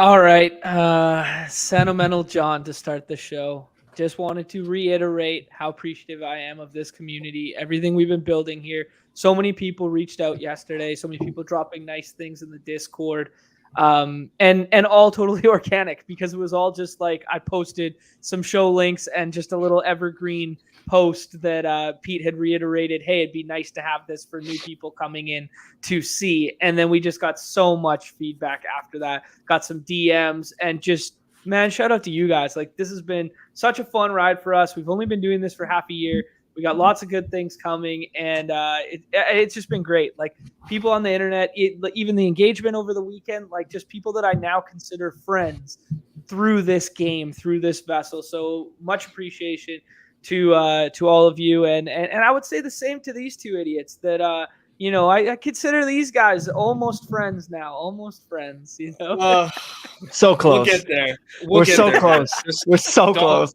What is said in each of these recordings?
All right. Sentimental John to start the show. Just wanted to reiterate how appreciative I am of this community, everything we've been building here. So many people reached out yesterday, so many people dropping nice things in the Discord. And all totally organic because it was all just like I posted some show links and just a little evergreen post that Pete had reiterated, hey, it'd be nice to have this for new people coming in to see. And then we just got so much feedback after that, got some DMs, and just, man, shout out to you guys. Like, this has been such a fun ride for us. We've only been doing this for half a year. We got lots of good things coming, and it's just been great. Like, people on the internet, even the engagement over the weekend, like just people that I now consider friends through this game, through this vessel. So much appreciation to all of you, and I would say the same to these two idiots that I consider these guys almost friends now, almost friends. So close. We'll get there. We're so close. We're so close.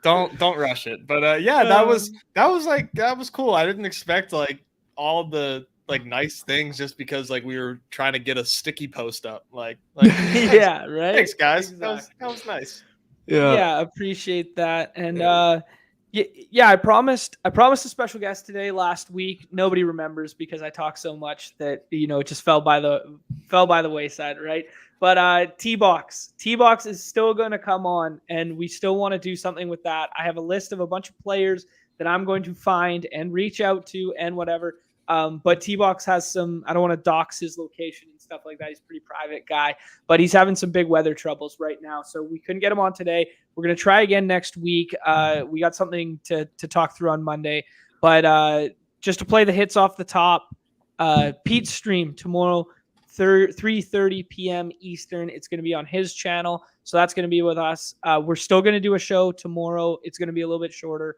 Don't rush it. But yeah, that was cool. I didn't expect like all the like nice things just because like we were trying to get a sticky post up. Like yeah, right. Thanks, guys. Exactly. That was nice. Yeah, appreciate that. And yeah, I promised a special guest today last week. Nobody remembers because I talk so much that it just fell by the wayside, right? But T-Box is still going to come on, and we still want to do something with that. I have a list of a bunch of players that I'm going to find and reach out to and whatever. But T-Box has some, I don't want to dox his location and stuff like that. He's a pretty private guy, but he's having some big weather troubles right now. So we couldn't get him on today. We're going to try again next week. We got something to talk through on Monday, but just to play the hits off the top, Pete's stream tomorrow, 3:30 p.m. Eastern. It's going to be on his channel. So that's going to be with us. We're still going to do a show tomorrow. It's going to be a little bit shorter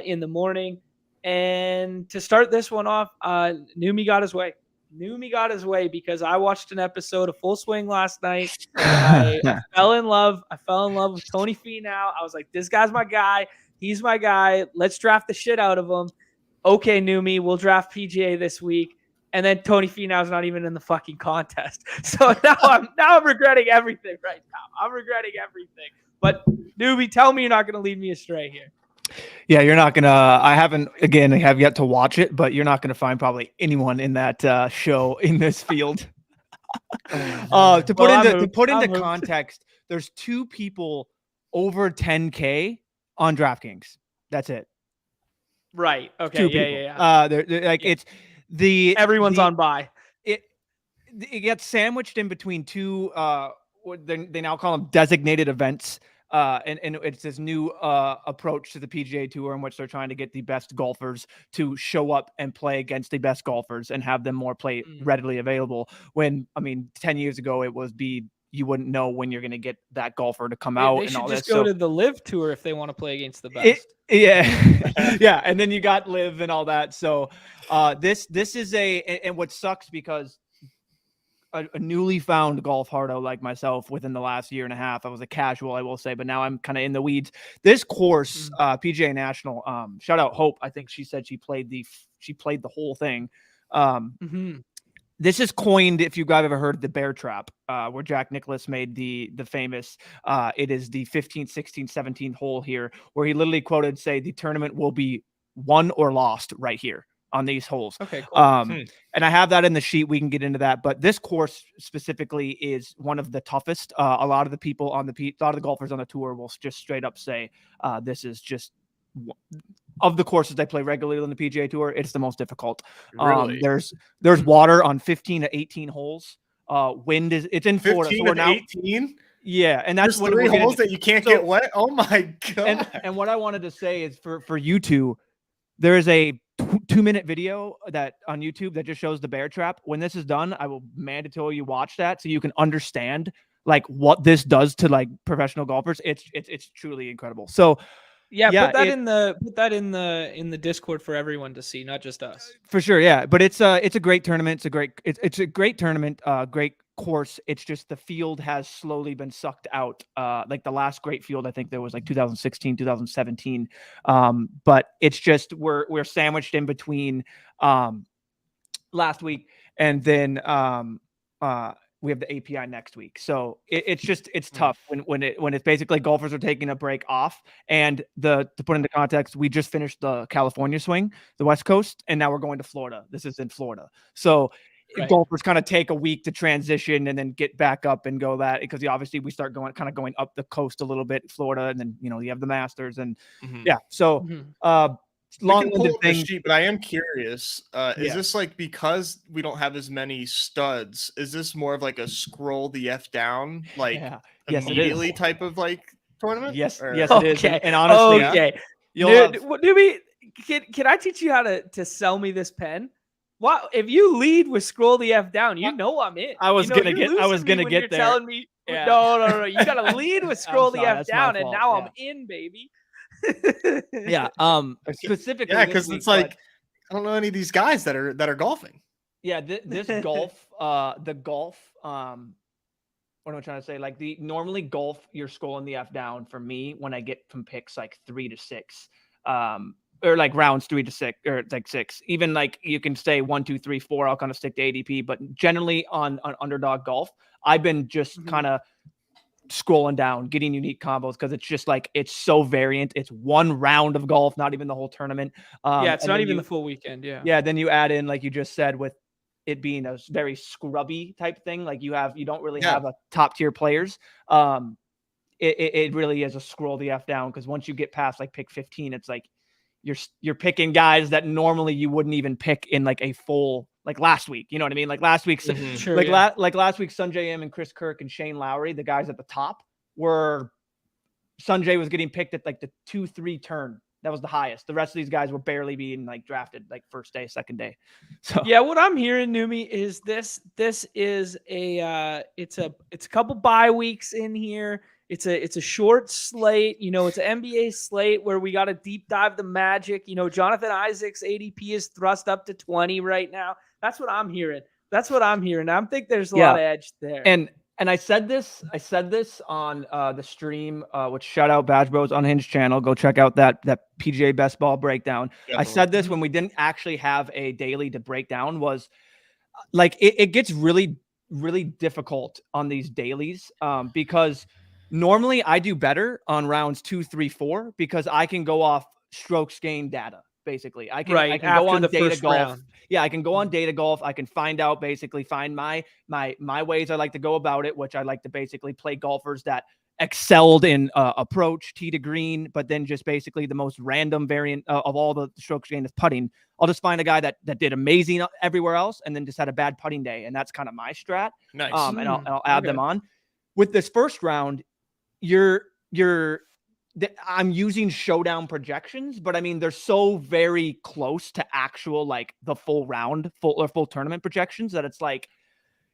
in the morning. And to start this one off, Numi got his way. Numi got his way because I watched an episode of Full Swing last night. I fell in love. I fell in love with Tony Finau. I was like, this guy's my guy. He's my guy. Let's draft the shit out of him. Okay, Numi, we'll draft PGA this week. And then Tony Finau's not even in the fucking contest. So now I'm regretting everything right now. I'm regretting everything. But Numi, tell me you're not going to lead me astray here. Yeah, you're not gonna. I have yet to watch it, but you're not gonna find probably anyone in that show in this field. To put into context, there's two people over 10K on DraftKings. That's it. Right. Okay. Two people. Yeah. They're like it's everyone's on buy. It gets sandwiched in between two. They now call them designated events. And it's this new approach to the PGA Tour in which they're trying to get the best golfers to show up and play against the best golfers and have them more play readily available. When, 10 years ago, it was you wouldn't know when you're going to get that golfer to come out. They and all should just this. go to the Live Tour if they want to play against the best. Yeah. And then you got Live and all that. So this is and what sucks because a newly found golf hardo like myself within the last year and a half. I was a casual, I will say, but now I'm kind of in the weeds. This course, PGA National, shout out Hope. I think she said she played the whole thing. This is coined, if you guys ever heard the Bear Trap, where Jack Nicklaus made the famous, it is the 15th, 16th, 17th hole here, where he literally quoted, say, the tournament will be won or lost right here on these holes. Okay, cool. And I have that in the sheet. We can get into that, but this course specifically is one of the toughest. A lot of the golfers on the tour will just straight up say, this is just of the courses they play regularly on the PGA Tour, it's the most difficult. Really? There's water on 15 to 18 holes. Wind it's in Florida. 15 So to 18? Yeah, and that's what 3 holes that you can't get wet. Oh my god! And what I wanted to say is for you two, there is a 2-minute video that on YouTube that just shows the Bear Trap. When this is done, I will mandatory you watch that so you can understand like what this does to like professional golfers. It's truly incredible. So yeah, put that in the Discord for everyone to see, not just us. For sure, yeah. But it's a great tournament. It's a great tournament. Great course. It's just the field has slowly been sucked out. Like the last great field, I think there was like 2016, 2017. But it's just we're sandwiched in between last week and then we have the API next week. So it's tough when it's basically golfers are taking a break off. And to put into context, we just finished the California swing, the West Coast, and now we're going to Florida. This is in Florida. So golfers kind of take a week to transition and then get back up and go that, because obviously we start going up the coast a little bit, Florida, and then you have the Masters and so long-winded thing. Sheet, but I am curious. Is this like, because we don't have as many studs, is this more of like a scroll the F down, like immediately type of like tournament? Yes, it is. And honestly, Newbie, can I teach you how to sell me this pen? What if you lead with scroll the F down? I'm in. I was gonna get there. Telling me no. You gotta lead with scroll the F down, and now I'm in, baby. Specifically, because it's like I don't know any of these guys that are golfing. This golf, the golf, what am I trying to say? Like normally golf, you're scrolling the F down for me when I get from picks like 3 to 6, or like rounds 3 to 6, or like 6. Even like you can say 1, 2, 3, 4. I'll kind of stick to ADP, but generally on Underdog Golf, I've been just kind of scrolling down, getting unique combos, because it's just like it's so variant. It's one round of golf, not even the whole tournament. It's not even the full weekend. Then you add in, like you just said, with it being a very scrubby type thing, like you don't really have a top tier players. It really is a scroll the F down, because once you get past like pick 15, it's like you're picking guys that normally you wouldn't even pick in like a full, like last week, you know what I mean? Like last week's last week, Sunjay M and Chris Kirk and Shane Lowry, the guys at the top, were Sunjay was getting picked at like the 2-3 turn. That was the highest. The rest of these guys were barely being like drafted like first day, second day. So what I'm hearing, Numi, is this is it's a couple bye weeks in here. It's a short slate, it's an NBA slate where we got to deep dive the Magic. Jonathan Isaac's ADP is thrust up to 20 right now. That's what I'm hearing. I think there's a lot of edge there. And I said this on the stream, which shout out Badge Bros Unhinged channel. Go check out that PGA best ball breakdown. Definitely. I said this when we didn't actually have a daily to break down, was like it gets really, really difficult on these dailies, because normally I do better on rounds 2, 3, 4, because I can go off strokes gained data. Basically, I can go on Data Golf. Round. I can go on Data Golf. I can find my ways I like to go about it, which I like to basically play golfers that excelled in approach, tee to green, but then just basically the most random variant of all the strokes gained is putting. I'll just find a guy that did amazing everywhere else and then just had a bad putting day, and that's kind of my strat. Nice. And I'll add them on. With this first round, I'm using showdown projections, but I mean, they're so very close to actual, like the full round, full tournament projections, that it's like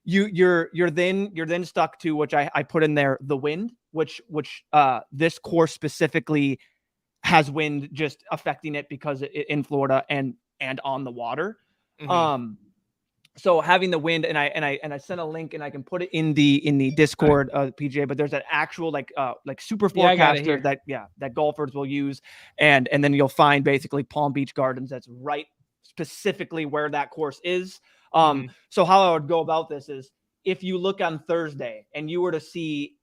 you're then stuck to, which I put in there, the wind, which this course specifically has wind just affecting it because in Florida and on the water. Mm-hmm. So having the wind, and I sent a link, and I can put it in the Discord PGA, but there's an actual like super forecaster that golfers will use, and then you'll find basically Palm Beach Gardens that's right specifically where that course is. So how I would go about this is, if you look on Thursday and you were to see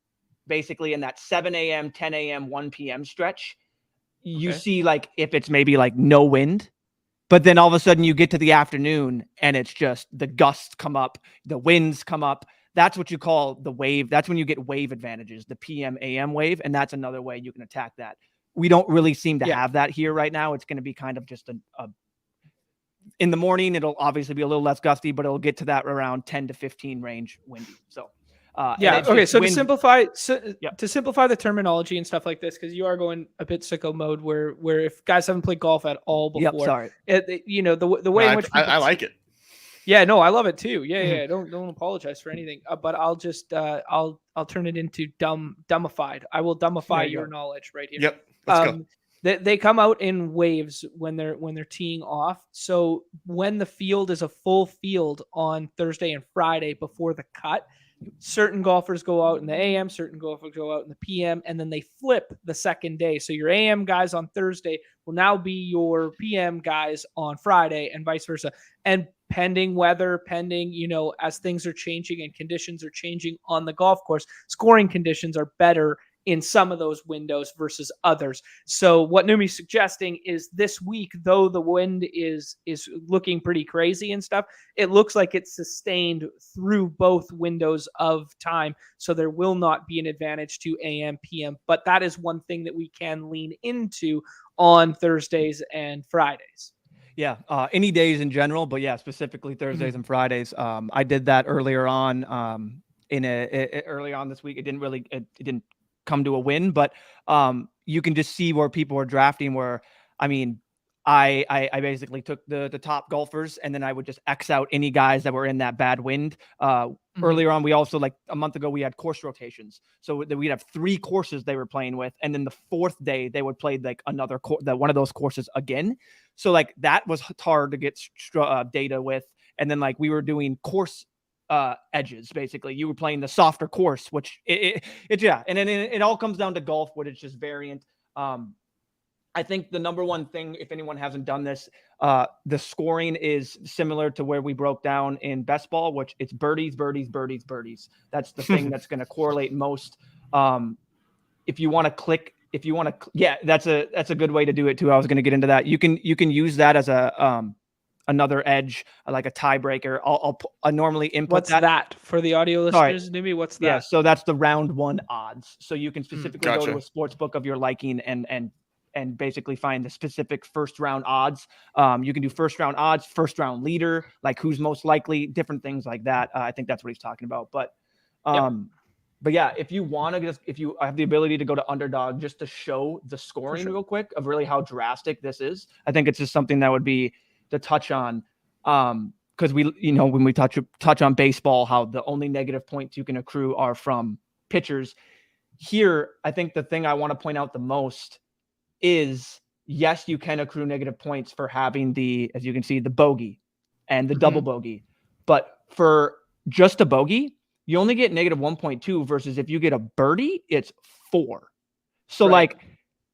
basically in that 7 a.m., 10 a.m., 1 p.m. stretch, you see like if it's maybe like no wind. But then all of a sudden you get to the afternoon and it's just the gusts come up, the winds come up. That's what you call the wave. That's when you get wave advantages, the PM AM wave. And that's another way you can attack that. We don't really seem to have that here right now. It's going to be kind of just in the morning, it'll obviously be a little less gusty, but it'll get to that around 10 to 15 range windy. So okay. So to simplify the terminology and stuff like this, because you are going a bit sicko mode, where if guys haven't played golf at all before, the way in which I like it. Yeah, no, I love it too. Yeah. Don't apologize for anything. But I'll just I'll turn it into dumbified. I will dumbify your knowledge right here. Yep. Let's go. They come out in waves when they're teeing off. So when the field is a full field on Thursday and Friday before the cut, certain golfers go out in the AM, certain golfers go out in the PM, and then they flip the second day. So your AM guys on Thursday will now be your PM guys on Friday, and vice versa. And pending weather, pending, as things are changing and conditions are changing on the golf course, scoring conditions are better in some of those windows versus others. So what Numi's suggesting is this week, though the wind is looking pretty crazy and stuff, it looks like it's sustained through both windows of time. So there will not be an advantage to AM, PM. But that is one thing that we can lean into on Thursdays and Fridays. Yeah, any days in general, but yeah, specifically Thursdays and Fridays. I did that earlier on early on this week. It didn't come to a win, but you can just see where people are drafting where, I mean, I basically took the top golfers and then I would just X out any guys that were in that bad wind. Earlier on, we also, like a month ago, we had course rotations. So we'd have 3 courses they were playing with. And then the 4th day they would play like another one of those courses again. So like that was hard to get data with. And then like we were doing course edges. Basically you were playing the softer course, which yeah. And then it all comes down to golf, which is just variant. I think the number one thing, if anyone hasn't done this, the scoring is similar to where we broke down in best ball, which it's birdies, birdies, birdies, birdies. That's the thing that's going to correlate most. If you want to yeah, that's a good way to do it too. I was going to get into that. You can use that as a another edge, like a tiebreaker. I'll normally input What's that for the audio listeners? Nimi, what's that? Yeah, so that's the round 1 odds. So you can specifically go to a sports book of your liking and basically find the specific first round odds. You can do first round odds, first round leader, like who's most likely, different things like that. I think that's what he's talking about. But yeah, if you have the ability to go to Underdog just to show the scoring real quick of really how drastic this is, I think it's just something that would be to touch on. Because when we touch on baseball, how the only negative points you can accrue are from pitchers. Here, I think the thing I want to point out the most is, yes, you can accrue negative points for having as you can see, the bogey and the double bogey. But for just a bogey, you only get negative 1.2 versus if you get a birdie, it's 4. So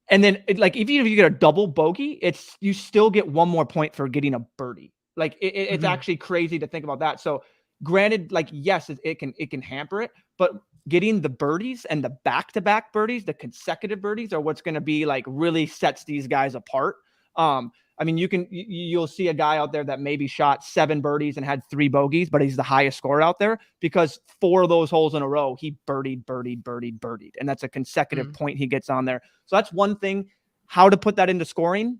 and then even if you get a double bogey, you still get 1 more point for getting a birdie. Like it's actually crazy to think about that. So granted, like, yes, it can hamper it, but getting the birdies and the back-to-back birdies, the consecutive birdies, are what's going to be like really sets these guys apart. I mean, you'll see a guy out there that maybe shot 7 birdies and had 3 bogeys, but he's the highest scorer out there because 4 of those holes in a row, he birdied. And that's a consecutive point he gets on there. So that's one thing. How to put that into scoring,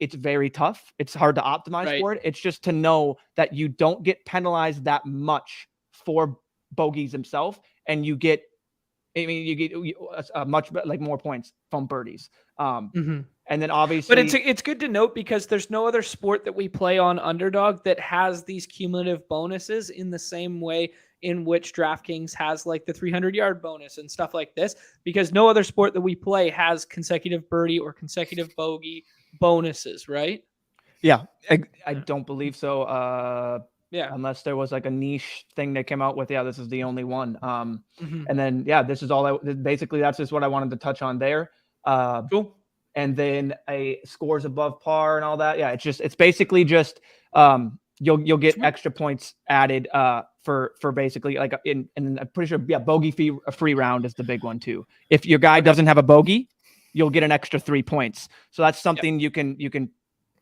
it's very tough. It's hard to optimize for it. It's just to know that you don't get penalized that much for bogeys himself, and you get much more points from birdies. And then obviously, but it's good to note because there's no other sport that we play on Underdog that has these cumulative bonuses in the same way in which DraftKings has like the 300-yard bonus and stuff like this, because no other sport that we play has consecutive birdie or consecutive bogey bonuses, right? Yeah, I don't believe so. Unless there was like a niche thing they came out with. Yeah, this is the only one. And then, this is all basically, that's just what I wanted to touch on there. Cool. And then scores above par and all that. Yeah, it's basically just you'll get extra points added for basically like and I'm pretty sure bogey free round is the big one too. If your guy doesn't have a bogey, you'll get an extra 3 points. So that's something you can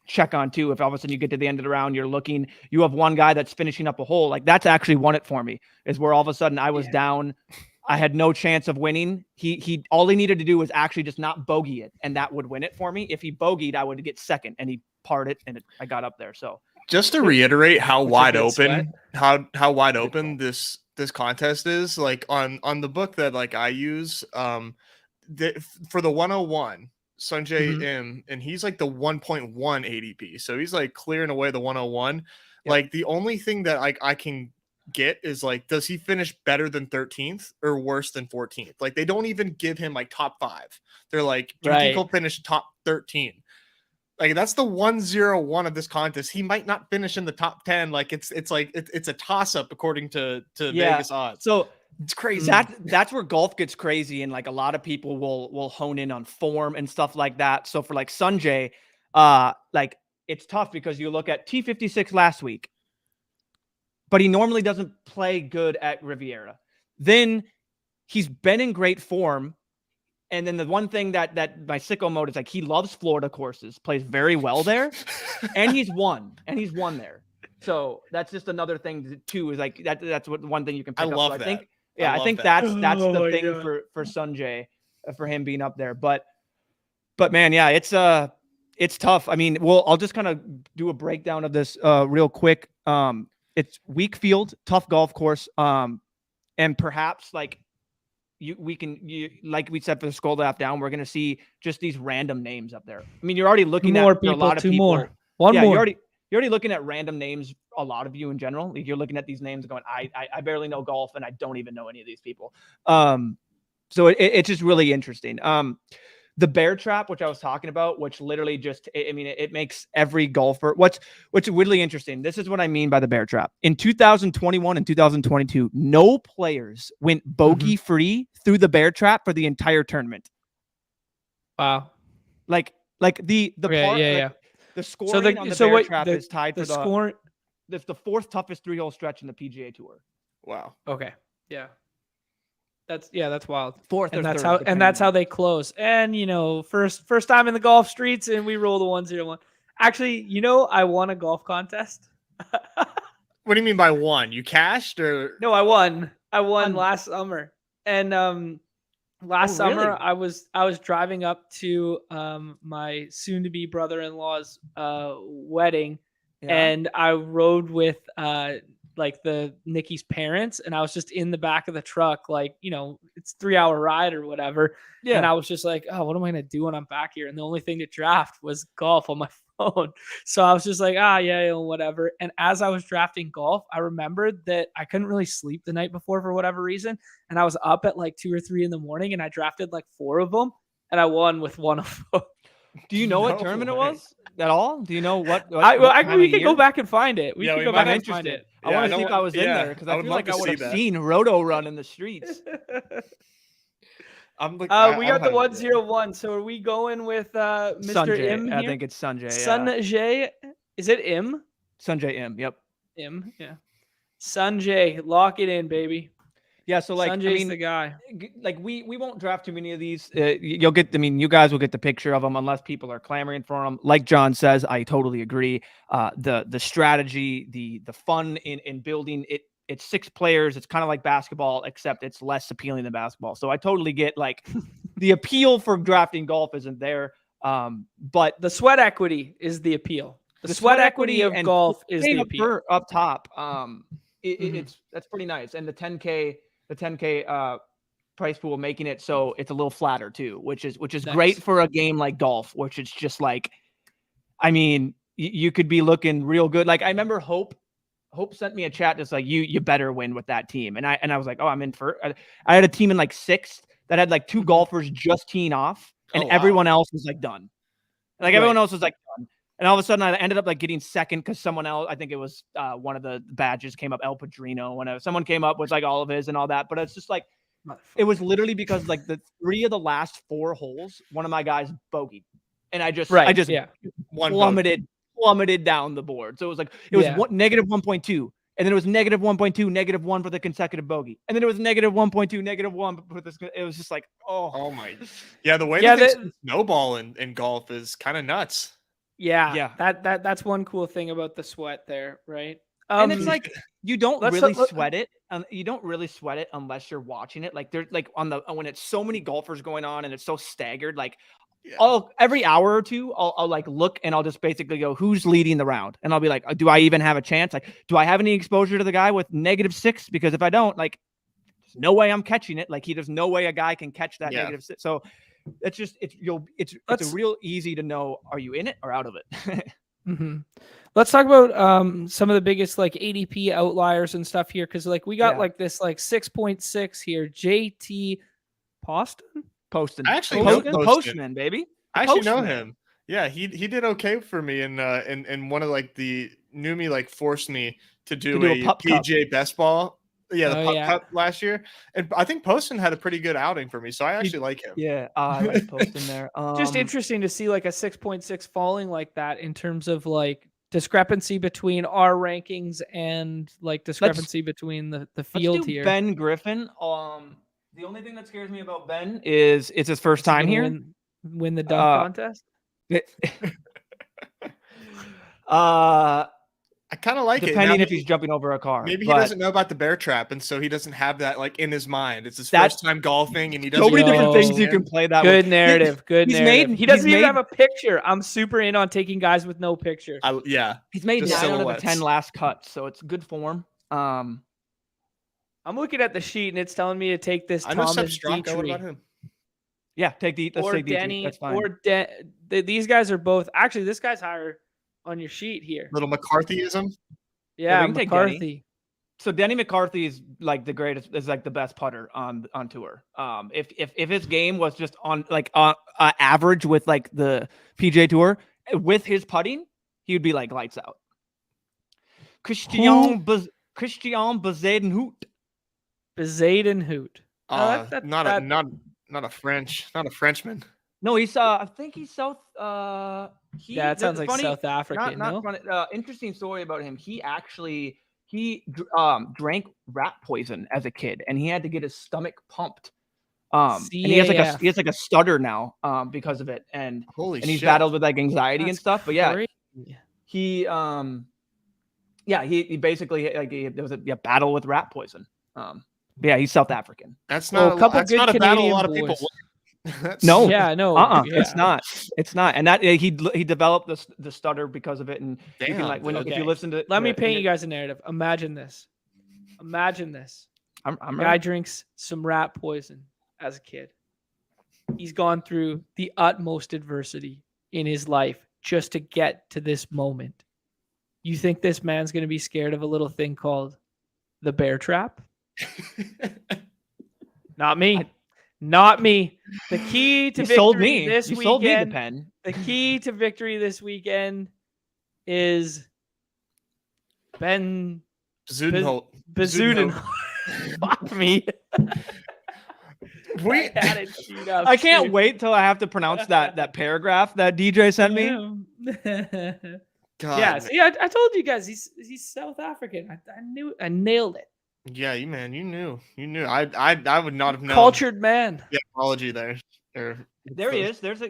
check on too. If all of a sudden you get to the end of the round, you have one guy that's finishing up a hole, like that's actually won it for me, is where all of a sudden I was down. I had no chance of winning. He all he needed to do was actually just not bogey it, and that would win it for me. If he bogeyed, I would get second, and he parred it, and I got up there. So just to reiterate how wide open, how wide open this contest is, like on the book that like I use, for the 101, Sanjay M, and he's like the 1.1 ADP, so he's like clearing away the 101. Yep. Like the only thing that I can get is like, does he finish better than 13th or worse than 14th? Like they don't even give him like top 5. They're like, do you think he'll finish top 13? Like that's the 101 of this contest. He might not finish in the top 10. Like it's a toss up according to Vegas odds. So it's crazy. That's where golf gets crazy, and like a lot of people will hone in on form and stuff like that. So for like Sanjay, like it's tough because you look at T56 last week, but he normally doesn't play good at Riviera. Then he's been in great form. And then the one thing that my sicko mode is like, he loves Florida courses, plays very well there, and he's won there. So that's just another thing too, is like that's what one thing you can pick up. Love so that. I think, I think that's the thing for Sanjay, for him being up there. But man, yeah, it's tough. I mean, I'll just kind of do a breakdown of this real quick. It's weak field, tough golf course, and perhaps like like we said for the scroll lap down, we're gonna see just these random names up there. I mean, you're already looking at a lot of people. More. One more. You're already looking at random names. A lot of you in general, like you're looking at these names and going, I barely know golf and I don't even know any of these people. So it's just really interesting. The bear trap, which I was talking about, which literally just, I mean, it makes every golfer, what's really interesting. This is what I mean by the bear trap. In 2021 and 2022, no players went bogey free through the bear trap for the entire tournament. Wow. Like the scoring on the bear trap is tied for the fourth toughest 3-hole stretch in the PGA Tour. Wow. Okay. Yeah. That's wild. Fourth, and that's how they close. And first time in the golf streets, and we roll the 101. Actually, I won a golf contest. What do you mean by won? You cashed or no? I won last summer, and last summer I was driving up to my soon-to-be brother-in-law's wedding, and I rode with like the Nikki's parents, and I was just in the back of the truck, like, it's 3-hour ride or whatever. Yeah. And I was just like, oh, what am I going to do when I'm back here? And the only thing to draft was golf on my phone. So I was just like, whatever. And as I was drafting golf, I remembered that I couldn't really sleep the night before for whatever reason. And I was up at like 2 or 3 in the morning, and I drafted like 4 of them, and I won with one of them. Do you know what tournament it was at all? Do you know what we can go back and find it. We can go back and find it. I want to see if I was in there, because I feel like I would have seen Roto run in the streets. We got the 101. So are we going with Mr. Sanjay, Im here? I think it's Sanjay. Sanjay. Is it Im? Sanjay Im. Yep. Im. Yeah. Sanjay, lock it in, baby. Yeah, so like, Sanjay's the guy. Like we won't draft too many of these. You guys will get the picture of them unless people are clamoring for them. Like John says, I totally agree. The strategy, the fun in building it. It's 6 players. It's kind of like basketball, except it's less appealing than basketball. So I totally get like the appeal for drafting golf isn't there. But the sweat equity is the appeal. The sweat equity of golf is the appeal. Up top. That's pretty nice. And the 10K price pool, making it so it's a little flatter too, which is nice. Great for a game like golf, which it's just like, I mean, you could be looking real good. Like I remember Hope sent me a chat just like, you better win with that team, and I was like, oh, I'm in for. I had a team in like 6th that had like 2 golfers just teeing off, and everyone else was like done. Like everyone else was like done. And all of a sudden, I ended up like getting second because someone else, I think it was one of the badges came up, El Padrino. When someone came up with like all of his and all that, but it's just like, it was literally because like the 3 of the last 4 holes, one of my guys bogeyed, and I just plummeted down the board. So it was like negative 1.2, and then it was negative 1.2, negative 1 for the consecutive bogey, and then it was negative 1.2, negative 1 for this. It was just like, oh my, the way that snowball in golf is kind of nuts. Yeah. That's one cool thing about the sweat there, right? And it's like you don't really sweat it. You don't really sweat it unless you're watching it. Like there's like when it's so many golfers going on and it's so staggered. Like every hour or two, I'll like look and I'll just basically go, who's leading the round, and I'll be like, do I even have a chance? Like, do I have any exposure to the guy with -6? Because if I don't, like, there's no way I'm catching it. Like there's no way a guy can catch that -6. So it's just it's real easy to know, are you in it or out of it? Let's talk about some of the biggest like ADP outliers and stuff here, because like we got like this like 6.6 here. JT Poston. I actually know Postman, baby. I actually know him. Yeah, he did okay for me in one of like the Numi like forced me to do do a a pup cup. PGA best ball. Yeah, the Oh, pup yeah. cup last year. And I think Poston had a pretty good outing for me. So I actually like him. Yeah, I like posting there. Just interesting to see like a 6.6 falling like that in terms of like discrepancy between our rankings and like discrepancy between the Let's field do here. Ben Griffin. The only thing that scares me about Ben is it's his first Is he time gonna here. win the dunk contest. I kind of like it. Depending Now, if he's jumping over a car. maybe he but doesn't know about the bear trap, and so he doesn't have that like in his mind. It's his first time golfing, and he doesn't. So many different things you understand. can play that Good with. narrative. Good He's narrative. made- He doesn't he's even made- have a picture. I'm super in on taking guys with no picture. Yeah, He's made Just 9 out of the 10 silhouettes. last cuts, so it's good form. I'm looking at the sheet and it's telling me to take this I know Seb Thomas Straka. What Dietrich about him? Yeah, let's or take Denny That's fine. or these guys are both actually. This guy's higher on your sheet here. Little McCarthyism. Yeah, we can take McCarthy. So Denny McCarthy is like the greatest, is like the best putter on tour. If his game was just on like average with like the PGA Tour with his putting, he would be like lights out. Christian Bezadenhout. Bezadenhout. Not a Frenchman. No, he's I think he's South. Yeah, it sounds like South African. Not funny. Interesting story about him. He actually drank rat poison as a kid, and he had to get his stomach pumped. And he has like a stutter now because of it, and he's shit. battled with like anxiety and stuff. But yeah, crazy. he basically like there was a battle with rat poison. Yeah, he's South African. That's not a couple that's good not a battle a Canadian lot of boys. people. No. Yeah, no. It's not. It's not. And that he developed the stutter because of it. And you can like if you listen to let me paint you guys a narrative. Imagine this. I'm Guy drinks some rat poison as a kid. He's gone through the utmost adversity in his life just to get to this moment. You think this man's going to be scared of a little thing called the bear trap? Not me. Not me. The key to victory this weekend. Sold me the pen. The key to victory this weekend is Ben Bezuidenhout. Fuck me. I can't wait till I have to pronounce that paragraph that DJ sent me. God, yeah, see, I told you guys he's South African. I nailed it. Yeah, you knew. I would not have known. Cultured man. Yeah, apology there. There he is. There's a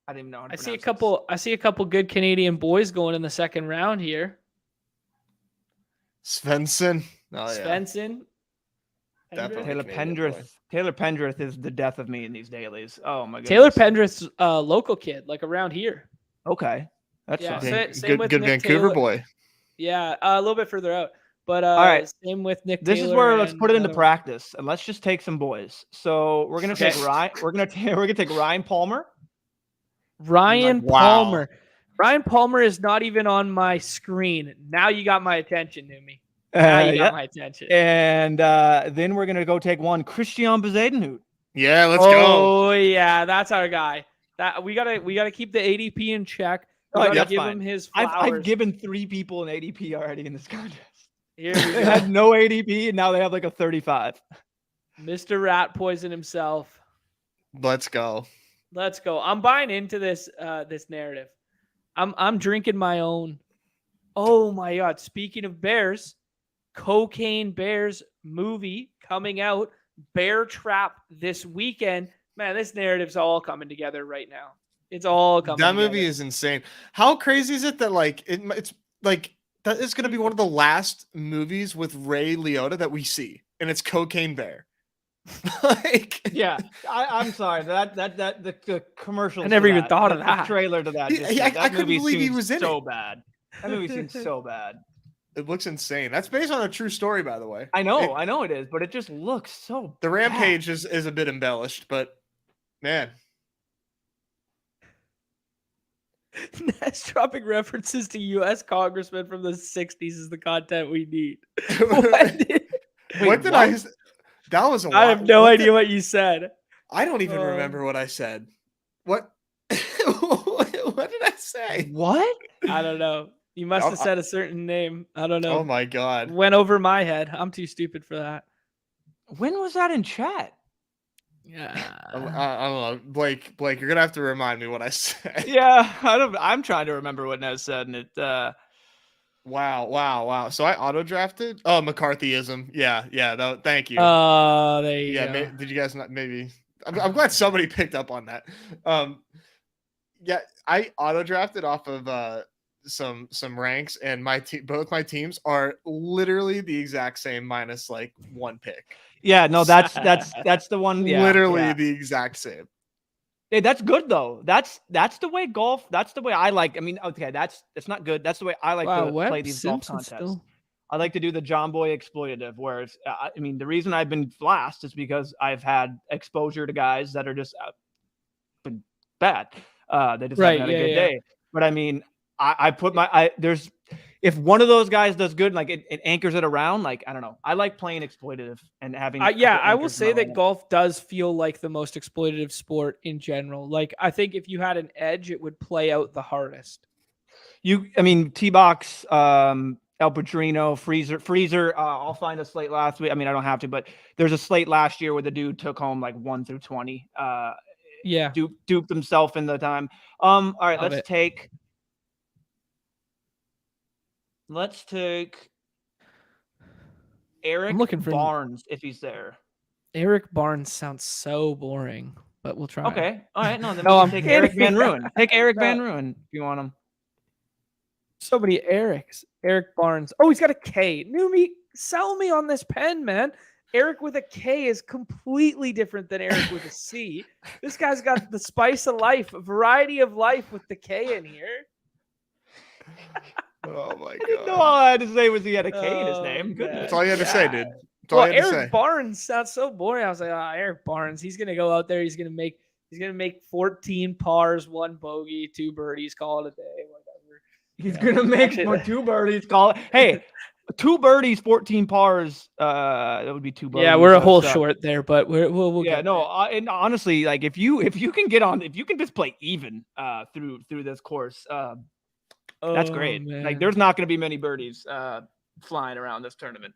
I didn't even know how to I see a couple good Canadian boys going in the second round here. Svensson. Svensson. Definitely Taylor Pendrith is the death of me in these dailies. Oh my goodness. Taylor Pendrith's a local kid, like around here. Okay. That's same with good Nick Vancouver Taylor. Boy. Yeah, a little bit further out. But all right. Same with Nick This Taylor is where let's and put it into another practice and let's just take some boys. So we're gonna take Ryan. We're gonna take Ryan Palmer. Ryan Wow. Palmer. Ryan Palmer is not even on my screen. Now you got my attention, Numi. Now you got my attention. And then we're gonna go take one Christian Bezadenhout. Yeah, let's go. Oh yeah, that's our guy. That we gotta keep the ADP in check. We gotta give him his flowers. I've given 3 people an ADP already in this contest. Here we They go. had no ADP and now they have like a 35. Mr. Rat Poison himself. Let's go. Let's go. I'm buying into this narrative. I'm drinking my own. Oh my God. Speaking of bears, Cocaine Bears movie coming out. Bear Trap this weekend. Man, this narrative's all coming together right now. It's all coming That together. movie is insane. How crazy is it that like it's like that is going to be one of the last movies with Ray Liotta that we see, and it's Cocaine Bear. Like, Yeah, I'm sorry that the commercial. I never even thought of that. The trailer to that. I couldn't believe he was in so it. bad. That movie seems so bad. It looks insane. That's based on a true story, by the way. I know it is, but it just looks so. The bad. rampage is a bit embellished, but man. Ness dropping references to U.S. congressmen from the 60s is the content we need. What did I? That was a I have while. no idea what you said. I don't even remember what I said. What? What did I say? What? I don't know. You must have said a certain name. I don't know. Oh my god. Went over my head. I'm too stupid for that. When was that in chat? Yeah. I don't know. Blake, you're gonna have to remind me what I said. Yeah, I'm trying to remember what Nez said, and it. Wow. So I auto drafted. Oh, McCarthyism. Yeah. Thank you. Oh, there you go. Did you guys not? Maybe. I'm glad somebody picked up on that. Yeah, I auto drafted off of some ranks, and both my teams are literally the exact same minus like one pick. Yeah, no, that's the one. Yeah, literally the exact same. Hey, that's good though. That's the way golf. That's the way I like. I mean, okay, that's not good. That's the way I like to play these golf contests. I like to do the John Boy exploitative, where it's. I mean, the reason I've been last is because I've had exposure to guys that are just been bad. They just haven't had a good day. But I mean, I put there's. If one of those guys does good, like it anchors it around, like, I don't know. I like playing exploitative and having. I will say that golf does feel like the most exploitative sport in general. Like, I think if you had an edge, it would play out the hardest. I mean, T-Box, El Padrino, Freezer. I'll find a slate last week. I mean, I don't have to, but there's a slate last year where the dude took home like 1 through 20. Duped himself in the time. All right, Let's take Eric Barnes if he's there. Eric Barnes sounds so boring, but we'll try. Okay. All right. No, then we'll take Eric Van Ruin. Take Eric Van Ruin if you want him. So many Erics. Eric Barnes. Oh, he's got a K. Sell me on this pen, man. Eric with a K is completely different than Eric with a C. This guy's got the spice of life, a variety of life with the K in here. Oh my god! I didn't know all I had to say was he had a K in his name. Goodness. That's all you had to say, dude. Eric Barnes sounds so boring. I was like, Eric Barnes. He's gonna go out there. He's gonna make 14 pars, 1 bogey, 2 birdies. Call it a day. Whatever. He's gonna make 2 birdies. Call it. Hey, 2 birdies, 14 pars. That would be 2 birdies. Yeah, we're a hole short there, but we'll yeah, no. And honestly, like if you can just play even through this course. That's great. Man. Like, there's not going to be many birdies flying around this tournament.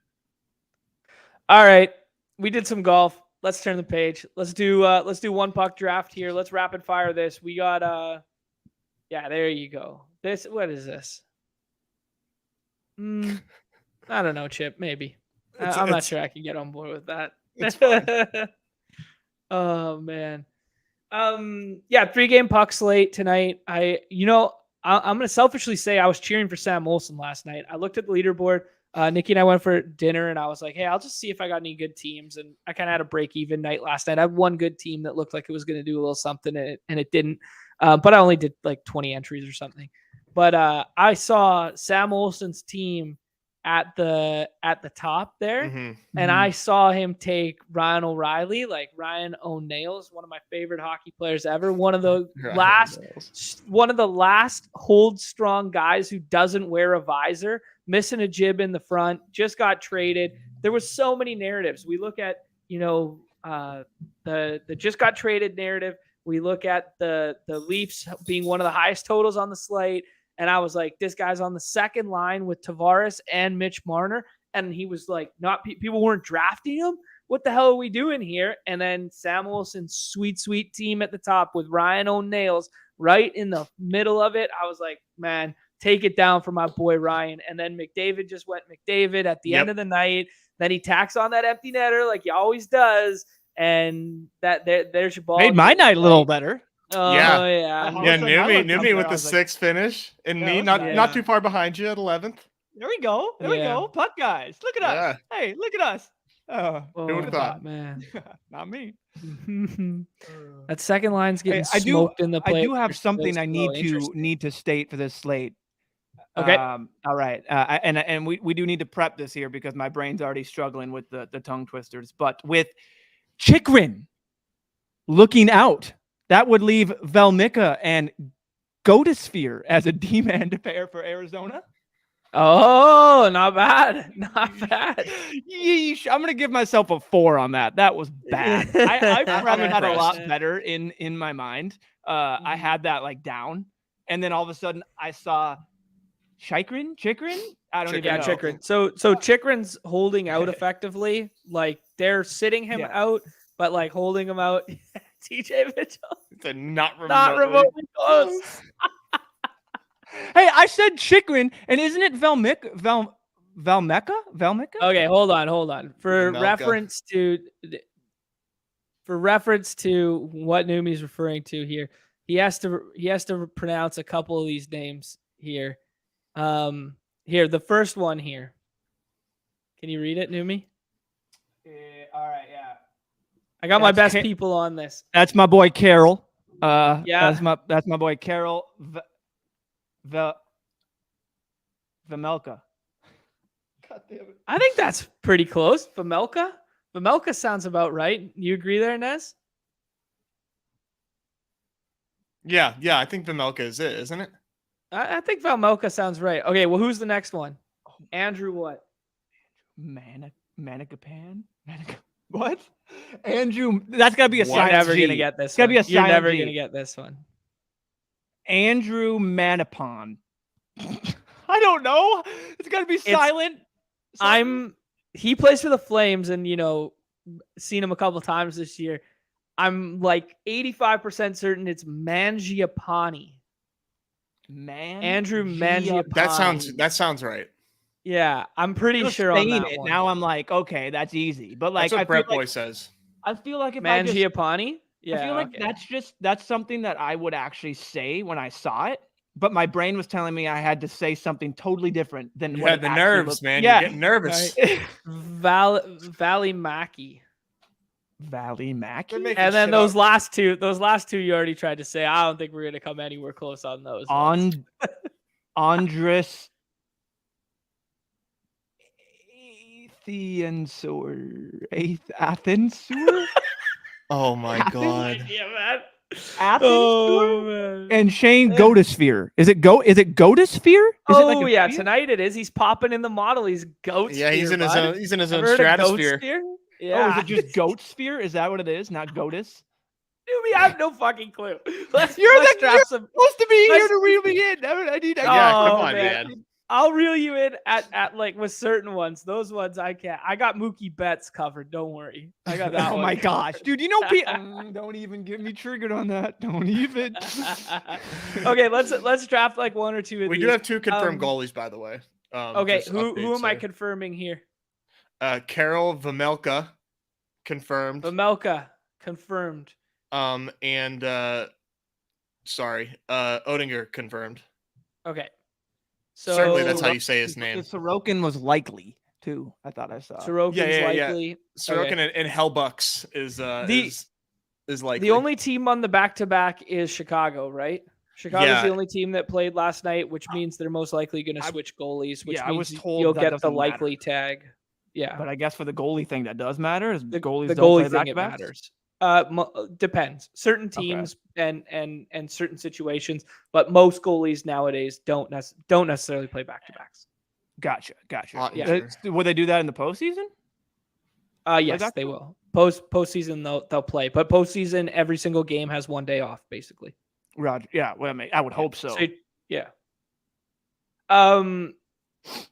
All right, we did some golf. Let's turn the page. Let's do one puck draft here. Let's rapid fire this. We got there you go. What is this? I don't know, Chip. Maybe. I'm not sure I can get on board with that. It's fine. Oh man. 3-game puck slate tonight. I'm going to selfishly say I was cheering for Sam Olsen last night. I looked at the leaderboard. Nikki and I went for dinner, and I was like, hey, I'll just see if I got any good teams. And I kind of had a break-even night last night. I had one good team that looked like it was going to do a little something, and it didn't. But I only did like 20 entries or something. But I saw Sam Olsen's team at the top there, and I saw him take Ryan O'Reilly. Like, Ryan O'Neill's one of my favorite hockey players ever. One of the last hold strong guys who doesn't wear a visor, missing a jib in the front, just got traded. There was so many narratives. We look at the just got traded narrative. We look at the Leafs being one of the highest totals on the slate. And I was like, this guy's on the second line with Tavares and Mitch Marner. And he was like, people weren't drafting him. What the hell are we doing here? And then Sam Olsen's sweet team at the top with Ryan O'Neill's right in the middle of it. I was like, man, take it down for my boy Ryan. And then McDavid just went McDavid at the end of the night. Then he tacks on that empty netter like he always does. And there's your ball. Made my night a little better. Oh, yeah. Yeah, Numi with the 6th finish, and me not too far behind you at 11th. There we go. There we go. Puck guys. Look at us. Hey, look at us. Who would have thought? Man. Not me. That second line's getting smoked in the play. I do have something I need to state for this slate. Okay. All right. And we do need to prep this here because my brain's already struggling with the tongue twisters. But with Chikrin looking out, that would leave Velmica and Gotisphere as a D-man to pair for Arizona. Oh, not bad. Not bad. Yeesh. I'm gonna give myself a 4 on that. That was bad. I I'm had a lot impressed. better in my mind. I had that like down, and then all of a sudden I saw Chikrin. I don't even know. Chikrin. So Chikrin's holding out effectively. Like they're sitting him Yeah. out, but like holding him out. TJ Mitchell. They're not Not remotely close. Hey, I said Chikrin, and isn't it Valmeka? Okay, hold on. For Vamelka. reference to what Numi's referring to here, he has to pronounce a couple of these names here. Here, the first one here. Can you read it, Numi? All right, yeah. I got my best people on this. That's my boy Carol. Yeah. That's my boy Carol Vamelka. God damn it. I think that's pretty close. Vamelka? Vamelka sounds about right. You agree there, Nez? Yeah. I think Vamelka is it, isn't it? I think Vamelka sounds right. Okay, well, who's the next one? Andrew what? Manicapan? What? Andrew, that's got to be a You're silent never G. going to get this Gotta one. be a You're silent never G. going to get this one. Andrew Manapon. I don't know. It's got to be silent. He plays for the Flames, and seen him a couple times this year. I'm like 85% certain it's Mangiapane. Andrew Mangiapane. That sounds right. Yeah, I'm pretty sure on that one. Now I'm like, okay, that's easy. But like, that's what Brett Boy says. I feel like if Mangiapane. I feel like that's something that I would actually say when I saw it. But my brain was telling me I had to say something totally different than you what had the nerves, man. Yeah. You're getting nervous. Right. Valley Mackey. And then those last two you already tried to say. I don't think we're gonna come anywhere close on those. Andres Athensur. Oh my god. Yeah, man. Man. And Shane Goatosphere. Is it Goatosphere? Tonight it is. He's popping in the model. He's Goatsphere. Yeah, he's in his own Ever stratosphere. Yeah. Oh, is it just Goatsphere? Is that what it is? Not Goatus? Dude, I have no fucking clue. You're supposed to be here to reel me in. I need. Yeah, come on, man. I'll reel you in at like with certain ones. Those ones I can't. I got Mookie Betts covered. Don't worry. I got that. Oh one. My gosh, dude! Don't even get me triggered on that. Don't even. Okay, let's draft like one or two. We do have 2 confirmed goalies, by the way. Okay, who am I confirming here? Carol Vamelka, confirmed. Vamelka, confirmed. And Oettinger, confirmed. Okay. So certainly that's how you say his name. Sorokin was likely too. I thought I saw. Sorokin's likely. Yeah. Sorokin and Hellbucks is likely. The only team on the back-to-back is Chicago, right? Chicago's the only team that played last night, which means they're most likely going to switch goalies, which means I was told you'll get the likely tag. Yeah. But I guess for the goalie thing that does matter is the goalies the don't goalie play thing it matters. Depends. Certain teams and certain situations, but most goalies nowadays don't necessarily play back-to-backs. Gotcha. Yeah. Will they do that in the postseason? Yes, they will. Postseason they'll play, but postseason every single game has one day off, basically. Roger. Yeah. Well, I would hope so. Yeah.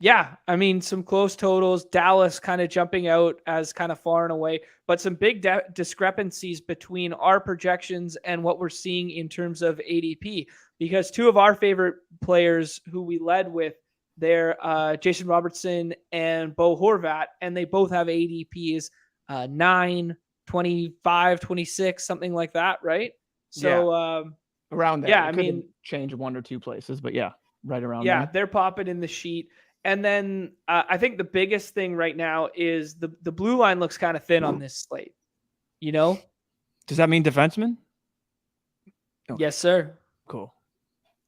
Yeah, I mean, some close totals. Dallas kind of jumping out as kind of far and away, but some big discrepancies between our projections and what we're seeing in terms of ADP. Because 2 of our favorite players who we led with, they're Jason Robertson and Bo Horvat, and they both have ADPs 9, 25, 26, something like that, right? So around there. Yeah, I mean, change 1 or 2 places, but yeah. Right around there. there. They're popping in the sheet. And then I think the biggest thing right now is the blue line looks kind of thin on this slate. Does that mean defenseman? Okay. Yes, sir. Cool.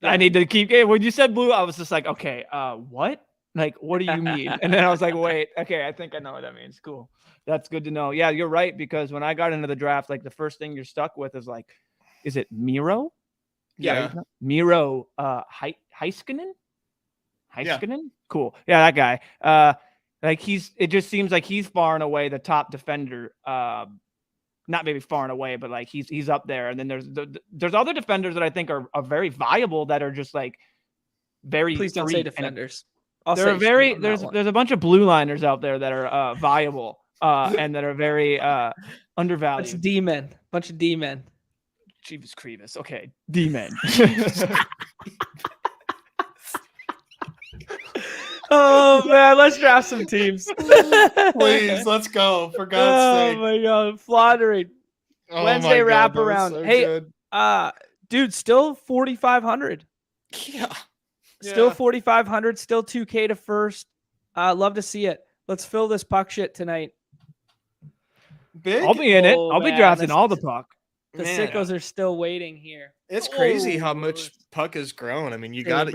Yeah. I need to keep when you said blue, I was just like, okay, what? Like, what do you mean? And then I was like, wait, okay, I think I know what that means. Cool. That's good to know. Yeah, you're right. Because when I got into the draft, like the first thing you're stuck with is like, is it Miro? Yeah. Miro Heiskanen? Heiskanen? Cool. Yeah, that guy. It just seems like he's far and away the top defender. Not maybe far and away, but like he's up there. And then there's other defenders that I think are very viable that are just like very. Please don't say defenders. There's a bunch of blue liners out there that are viable and that are very undervalued. Bunch of D-men. Jeeves Crevis. Okay, D-men. Oh man, let's draft some teams. Please, let's go. For God's sake. Oh my God, floundering. Oh Wednesday my God, wraparound. so Hey, good. dude, still 4,500. Yeah. Still 4,500. Still 2K to first. Love to see it. Let's fill this puck shit tonight. Big. I'll be in it. Oh, I'll be man, drafting all the puck. The Man, sickos are still waiting here. It's crazy how Oh, much puck has grown. I mean, you gotta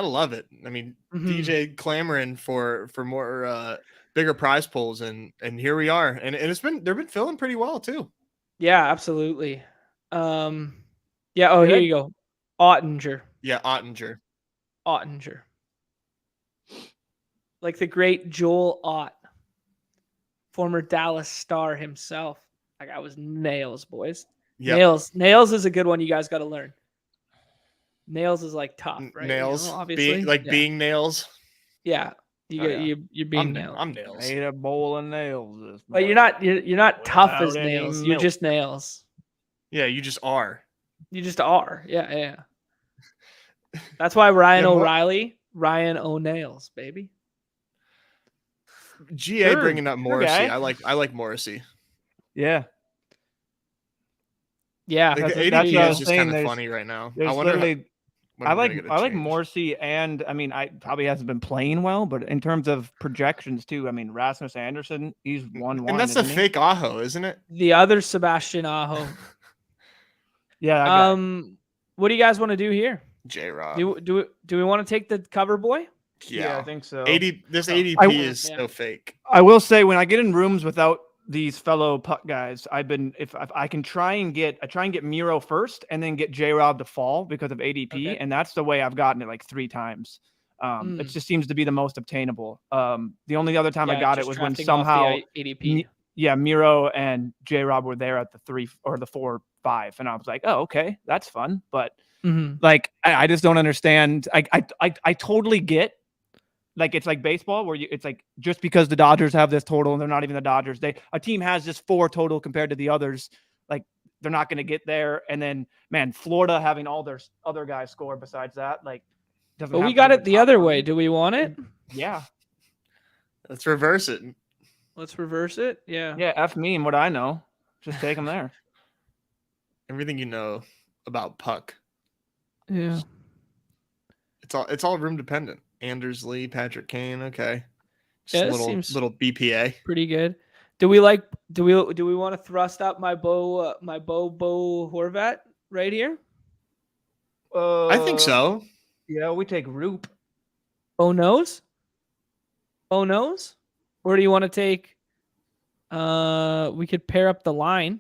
love it. I mean, DJ clamoring for more bigger prize pools, and here we are. And they've been filling pretty well too. Yeah, absolutely. Yeah. Oh, here you go. Ottinger. Yeah, Ottinger. Like the great Joel Ott, former Dallas star himself. That guy was nails, boys. Yep. Nails is a good one. You guys got to learn. Nails is like tough, right? Nails, obviously, being nails. Yeah, you're being nails. I'm nails. Ate a bowl of nails. But you're not tough as nails. You're just nails. Yeah, you just are. You just are. Yeah. That's why Ryan O'Nails, baby. GA bringing up Morrissey. I like Morrissey. Yeah. Yeah. Like, the ADP is just kind of funny right now. I like Morrissey, and I mean, I probably hasn't been playing well, but in terms of projections too, I mean, Rasmus Anderson, he's 1-1. And that's the fake Aho, isn't it? The other Sebastian Aho. Yeah. What do you guys want to do here? J-Rob. Do we want to take the cover boy? Yeah, I think so. This ADP is so fake. I will say, when I get in rooms without these fellow puck guys, if I can try and get Miro first and then get J-Rob to fall because of ADP, and that's the way I've gotten it like 3 times. It just seems to be the most obtainable. The only other time I got it was when somehow ADP. Miro and J-Rob were there at the 3 or the 4-5, and I was like, oh, okay, that's fun, but like I just don't understand. I totally get. Like, it's like baseball where it's like, just because the Dodgers have this total and they're not even the Dodgers, a team has just 4 total compared to the others. Like, they're not going to get there. And then, man, Florida having all their other guys score besides that, like, doesn't. But we got it the other way. Do we want it? Yeah. Let's reverse it. Yeah. Yeah. F me and what I know. Just take them there. Everything you know about puck. Yeah. It's all room dependent. Anders Lee, Patrick Kane, okay. Just little BPA. Pretty good. Do we want to thrust up my Bo Horvat right here? I think so. Yeah, we take Roop. Bo knows? Or do you want to take we could pair up the line.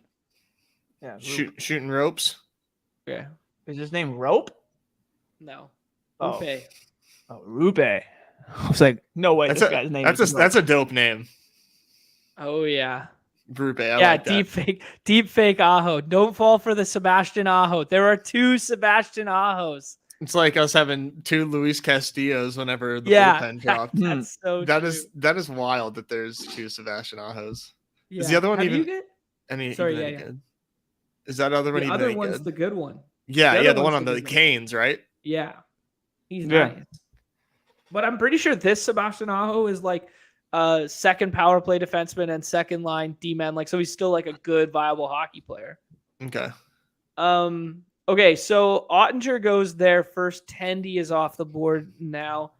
Yeah. Shooting ropes. Yeah. Is his name Rope? No. Oh. Rupe. Oh, Rupe. I was like, no way. This guy's name. That's a dope name. Oh yeah. Rupe. Deep fake Aho. Don't fall for the Sebastian Aho. There are 2 Sebastian Ahos. It's like us having 2 Luis Castillos whenever the bullpen dropped. That's so that is wild that there's 2 Sebastian Ahos. Yeah. Is the other one Have even you get? any Sorry, good? Is that other one the even other any one's good? the good one. Yeah, the one one's on the Canes, right? Yeah. He's nice. But I'm pretty sure this Sebastian Aho is like second power play defenseman and second line D-man. Like, so he's still like a good, viable hockey player. Okay. Okay, so Ottinger goes there first. Tendy is off the board now.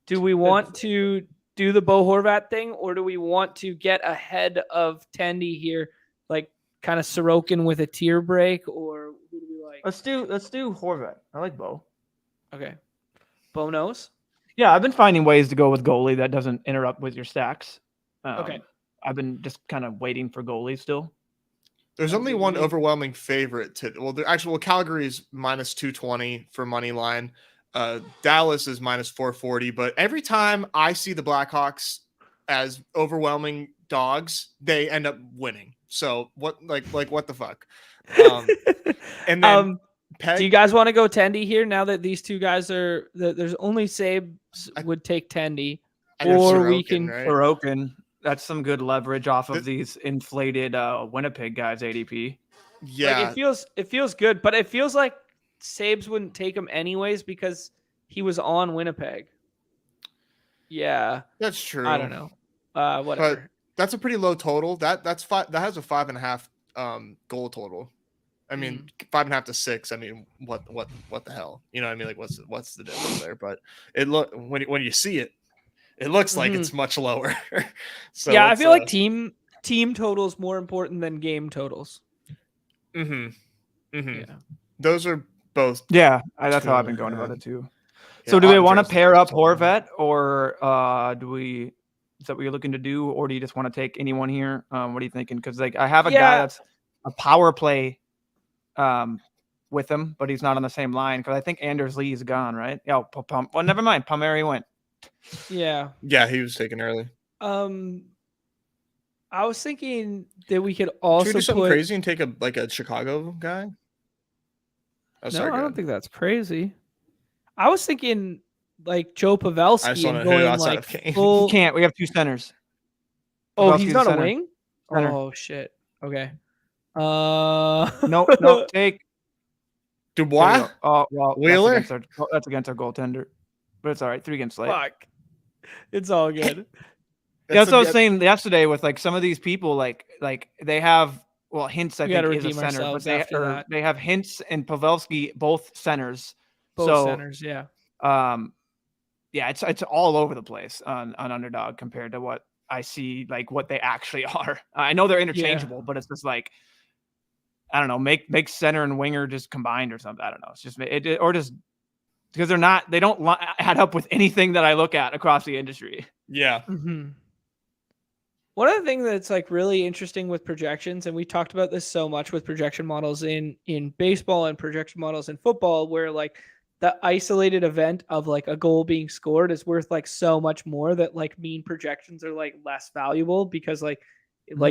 Do we want to do the Bo Horvat thing, or do we want to get ahead of Tendy here, like kind of Sorokin with a tier break, or who do we like? Let's do Horvat. I like Bo. Okay. Bo knows? Yeah, I've been finding ways to go with goalie that doesn't interrupt with your stacks. Okay. I've been just kind of waiting for goalies still. There's only one overwhelming favorite Calgary's minus 220 for money line. Dallas is minus 440, but every time I see the Blackhawks as overwhelming dogs, they end up winning. So what, like what the fuck? And then do you guys want to go Tendy here now that these two guys are there's only Sabes would take Tendy, or we can right? Sorokin. That's some good leverage off of these inflated Winnipeg guys ADP. Yeah, like it feels good, but it feels like Sabes wouldn't take him anyways because he was on Winnipeg. Yeah, that's true. I don't know. Whatever. But that's a pretty low total. That's five. That has a 5.5 goal total. I mean, 5.5 to 6. I mean, what the hell? You know what I mean? Like, what's the difference there? But it look when you see it, it looks like it's much lower. So yeah, I feel like team total is more important than game totals. Yeah. Those are both. Yeah, that's how I've been going about it too. Yeah, so do we want to pair up Horvat, or is that what you're looking to do, or do you just want to take anyone here? What are you thinking? Because like I have a guy that's a power play with him, but he's not on the same line because I think Anders Lee is gone, right? Yeah, well, never mind. Palmieri went. Yeah, he was taken early. I was thinking that we could also Should we do something crazy and take a Chicago guy. I don't think that's crazy. I was thinking like Joe Pavelski and going like full... You can't. We have two centers. Oh, Pavelski's he's not a wing? Center. Oh shit. Okay. No, take Dubois. Oh well, Wheeler. That's against our goaltender, but it's all right. 3 against Slate. Fuck. It's all good. That's what I was saying yesterday with like some of these people, like they have Hintz. I think is a center, but they have Hintz and Pavelski both centers. Centers, yeah. Yeah, it's all over the place on Underdog compared to what I see, like what they actually are. I know they're interchangeable, but it's just like, I don't know, make center and winger just combined or something. I don't know. It's just or just because they don't add up with anything that I look at across the industry. Yeah. Mm-hmm. One of the things that's like really interesting with projections, and we talked about this so much with projection models in baseball and projection models in football, where like the isolated event of like a goal being scored is worth like so much more that like mean projections are like less valuable because like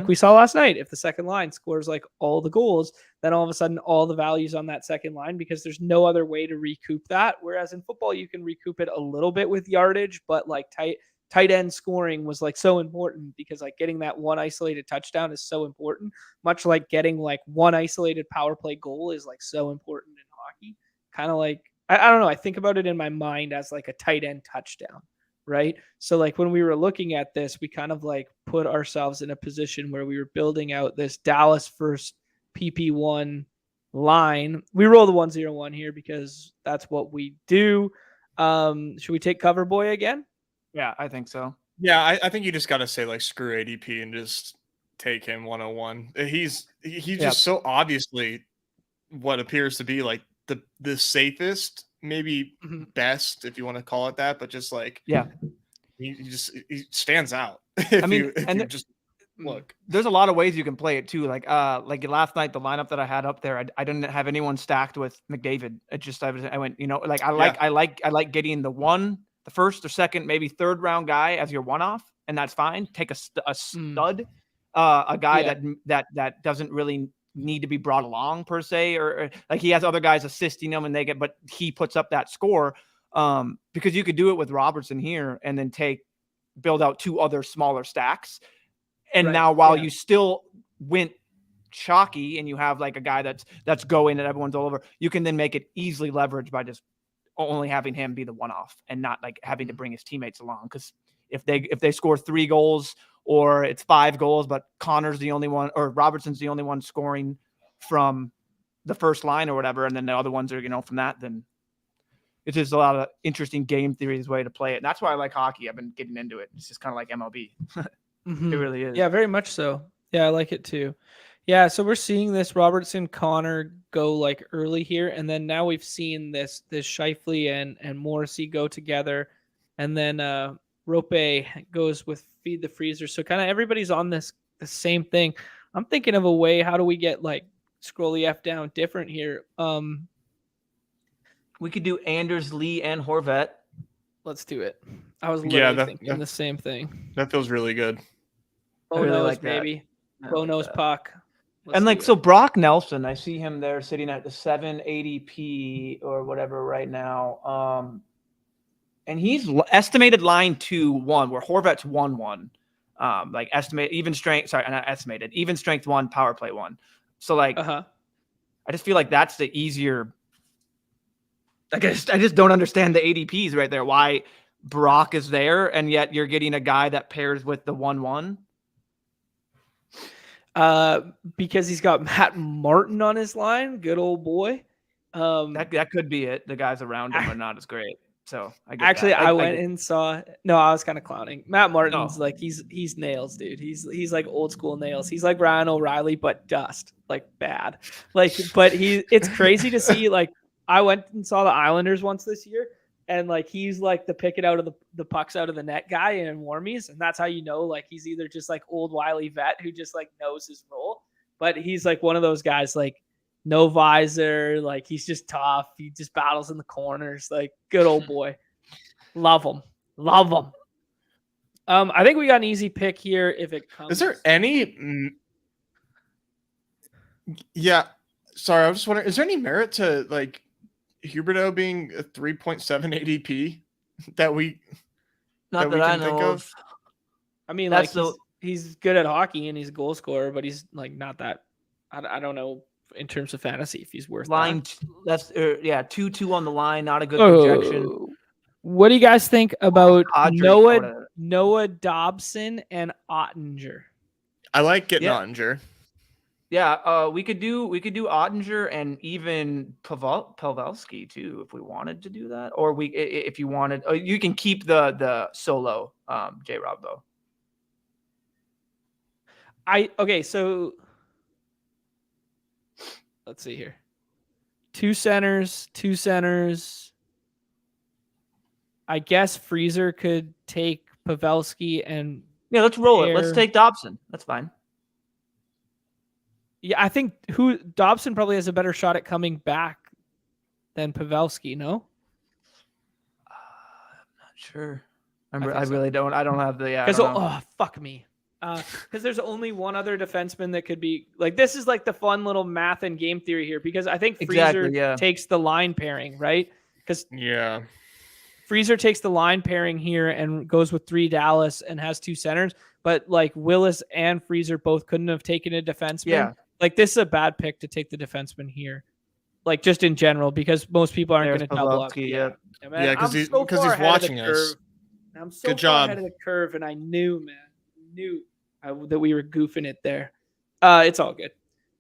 we saw last night, if the second line scores like all the goals, then all of a sudden all the values on that second line because there's no other way to recoup that. Whereas in football, you can recoup it a little bit with yardage, but like tight end scoring was like so important because like getting that one isolated touchdown is so important, much like getting like one isolated power play goal is like so important in hockey. Kind of like, I don't know. I think about it in my mind as like a tight end touchdown, right? So like when we were looking at this, we kind of like put ourselves in a position where we were building out this Dallas first PP1 line. We roll the 1-0-1 here because that's what we do. Should we take Cover Boy again? Yeah, I think so. Yeah, I think you just got to say like screw ADP and just take him 101. He's just so obviously what appears to be like the safest, maybe best, if you want to call it that, but just like he stands out. If you just look, there's a lot of ways you can play it too. Like last night, the lineup that I had up there, I didn't have anyone stacked with McDavid. I went, like I like getting the first or second, maybe third round guy as your one-off, and that's fine. Take a stud, a guy that doesn't really need to be brought along per se, or like he has other guys assisting him and but he puts up that score because you could do it with Robertson here and then build out 2 other smaller stacks. And now while you still went chalky and you have like a guy that's going and everyone's all over, you can then make it easily leveraged by just only having him be the one-off and not like having to bring his teammates along. Because if they score 3 goals or it's 5 goals, but Connor's the only one or Robertson's the only one scoring from the first line or whatever, and then the other ones are, from that, then it's just a lot of interesting game theories way to play it. And that's why I like hockey. I've been getting into it. It's just kind of like MLB. It really is. Yeah, very much so. Yeah, I like it too. Yeah, so we're seeing this Robertson Connor go like early here, and then now we've seen this Scheifele and Morrissey go together, and then Rope goes with Feed the Freezer. So kind of everybody's on the same thing. I'm thinking of a way, how do we get like scroll the F down different here? We could do Anders, Lee, and Horvat. Let's do it. I was Yeah, literally thinking the same thing. That feels really good. Bo really knows, like that. baby. I Bo like knows that. puck. And like, so Brock Nelson, I see him there sitting at the 780p or whatever right now. And he's estimated line 2-1, where Horvat's 1-1. Like estimate even strength. Sorry, not estimated. Even strength 1, power play 1. So like, I just feel like that's the easier. I just don't understand the ADPs right there. Why Brock is there, and yet you're getting a guy that pairs with the 1-1. Because he's got Matt Martin on his line. Good old boy. That could be it. The guys around him are not as great. So I went and saw. No, I was kind of clowning. Matt Martin's like he's nails, dude. He's like old school nails. He's like Ryan O'Reilly, but dust, like bad. Like, but it's crazy to see. Like, I went and saw the Islanders once this year, and like he's like the pick it out of the pucks out of the net guy in warmies, and that's how you know like he's either just like old wily vet who just like knows his role, but he's like one of those guys like. No visor, like he's just tough. He just battles in the corners, like good old boy. Love him. I think we got an easy pick here if it comes. Is there any? Yeah, sorry, I was just wondering. Is there any merit to like Huberdeau being a 3.7 ADP that we? Not that I know of. I mean, like he's good at hockey and he's a goal scorer, but he's like not that. I don't know. In terms of fantasy, if he's worth line, that's 2-2 on the line, not a good projection. What do you guys think about Noah Dobson and Ottinger? I like getting Ottinger. Yeah, we could do Ottinger and even Pavelski too if we wanted to do that, or if you wanted, you can keep the solo J-Rob though. So. Let's see here. Two centers. I guess Freezer could take Pavelski and let's roll it. Let's take Dobson. That's fine. Yeah, I think Dobson probably has a better shot at coming back than Pavelski. No, I'm not sure. I really don't. I don't have the. Fuck me. Because there's only one other defenseman that could be like this is like the fun little math and game theory here because I think Freezer takes the line pairing, right? Because Freezer takes the line pairing here and goes with 3 Dallas and has 2 centers, but like Willis and Freezer both couldn't have taken a defenseman. Yeah. Like this is a bad pick to take the defenseman here. Like just in general, because most people aren't going to double up. Because he's watching us. I'm so far ahead of the curve, and I knew that we were goofing it there. It's all good.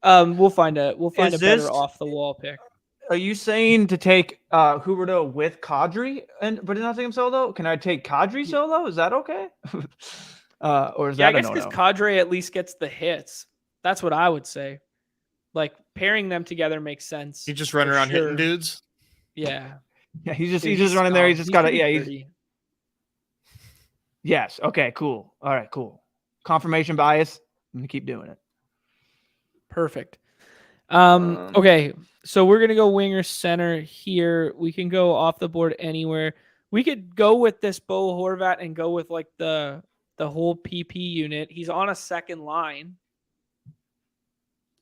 We'll find a better off the wall pick. Are you saying to take Huberdeau with Kadri but not take him solo? Can I take Kadri solo? Is that okay? Or is that I guess because Kadri at least gets the hits. That's what I would say. Like pairing them together makes sense. He just running around hitting dudes. Yeah. Yeah, he's just running there. He's just got to Yes. Okay. Cool. All right. Cool. Confirmation bias. I'm gonna keep doing it. Perfect. Okay. So we're gonna go winger center here. We can go off the board anywhere. We could go with this Bo Horvat and go with like the whole PP unit. He's on a second line.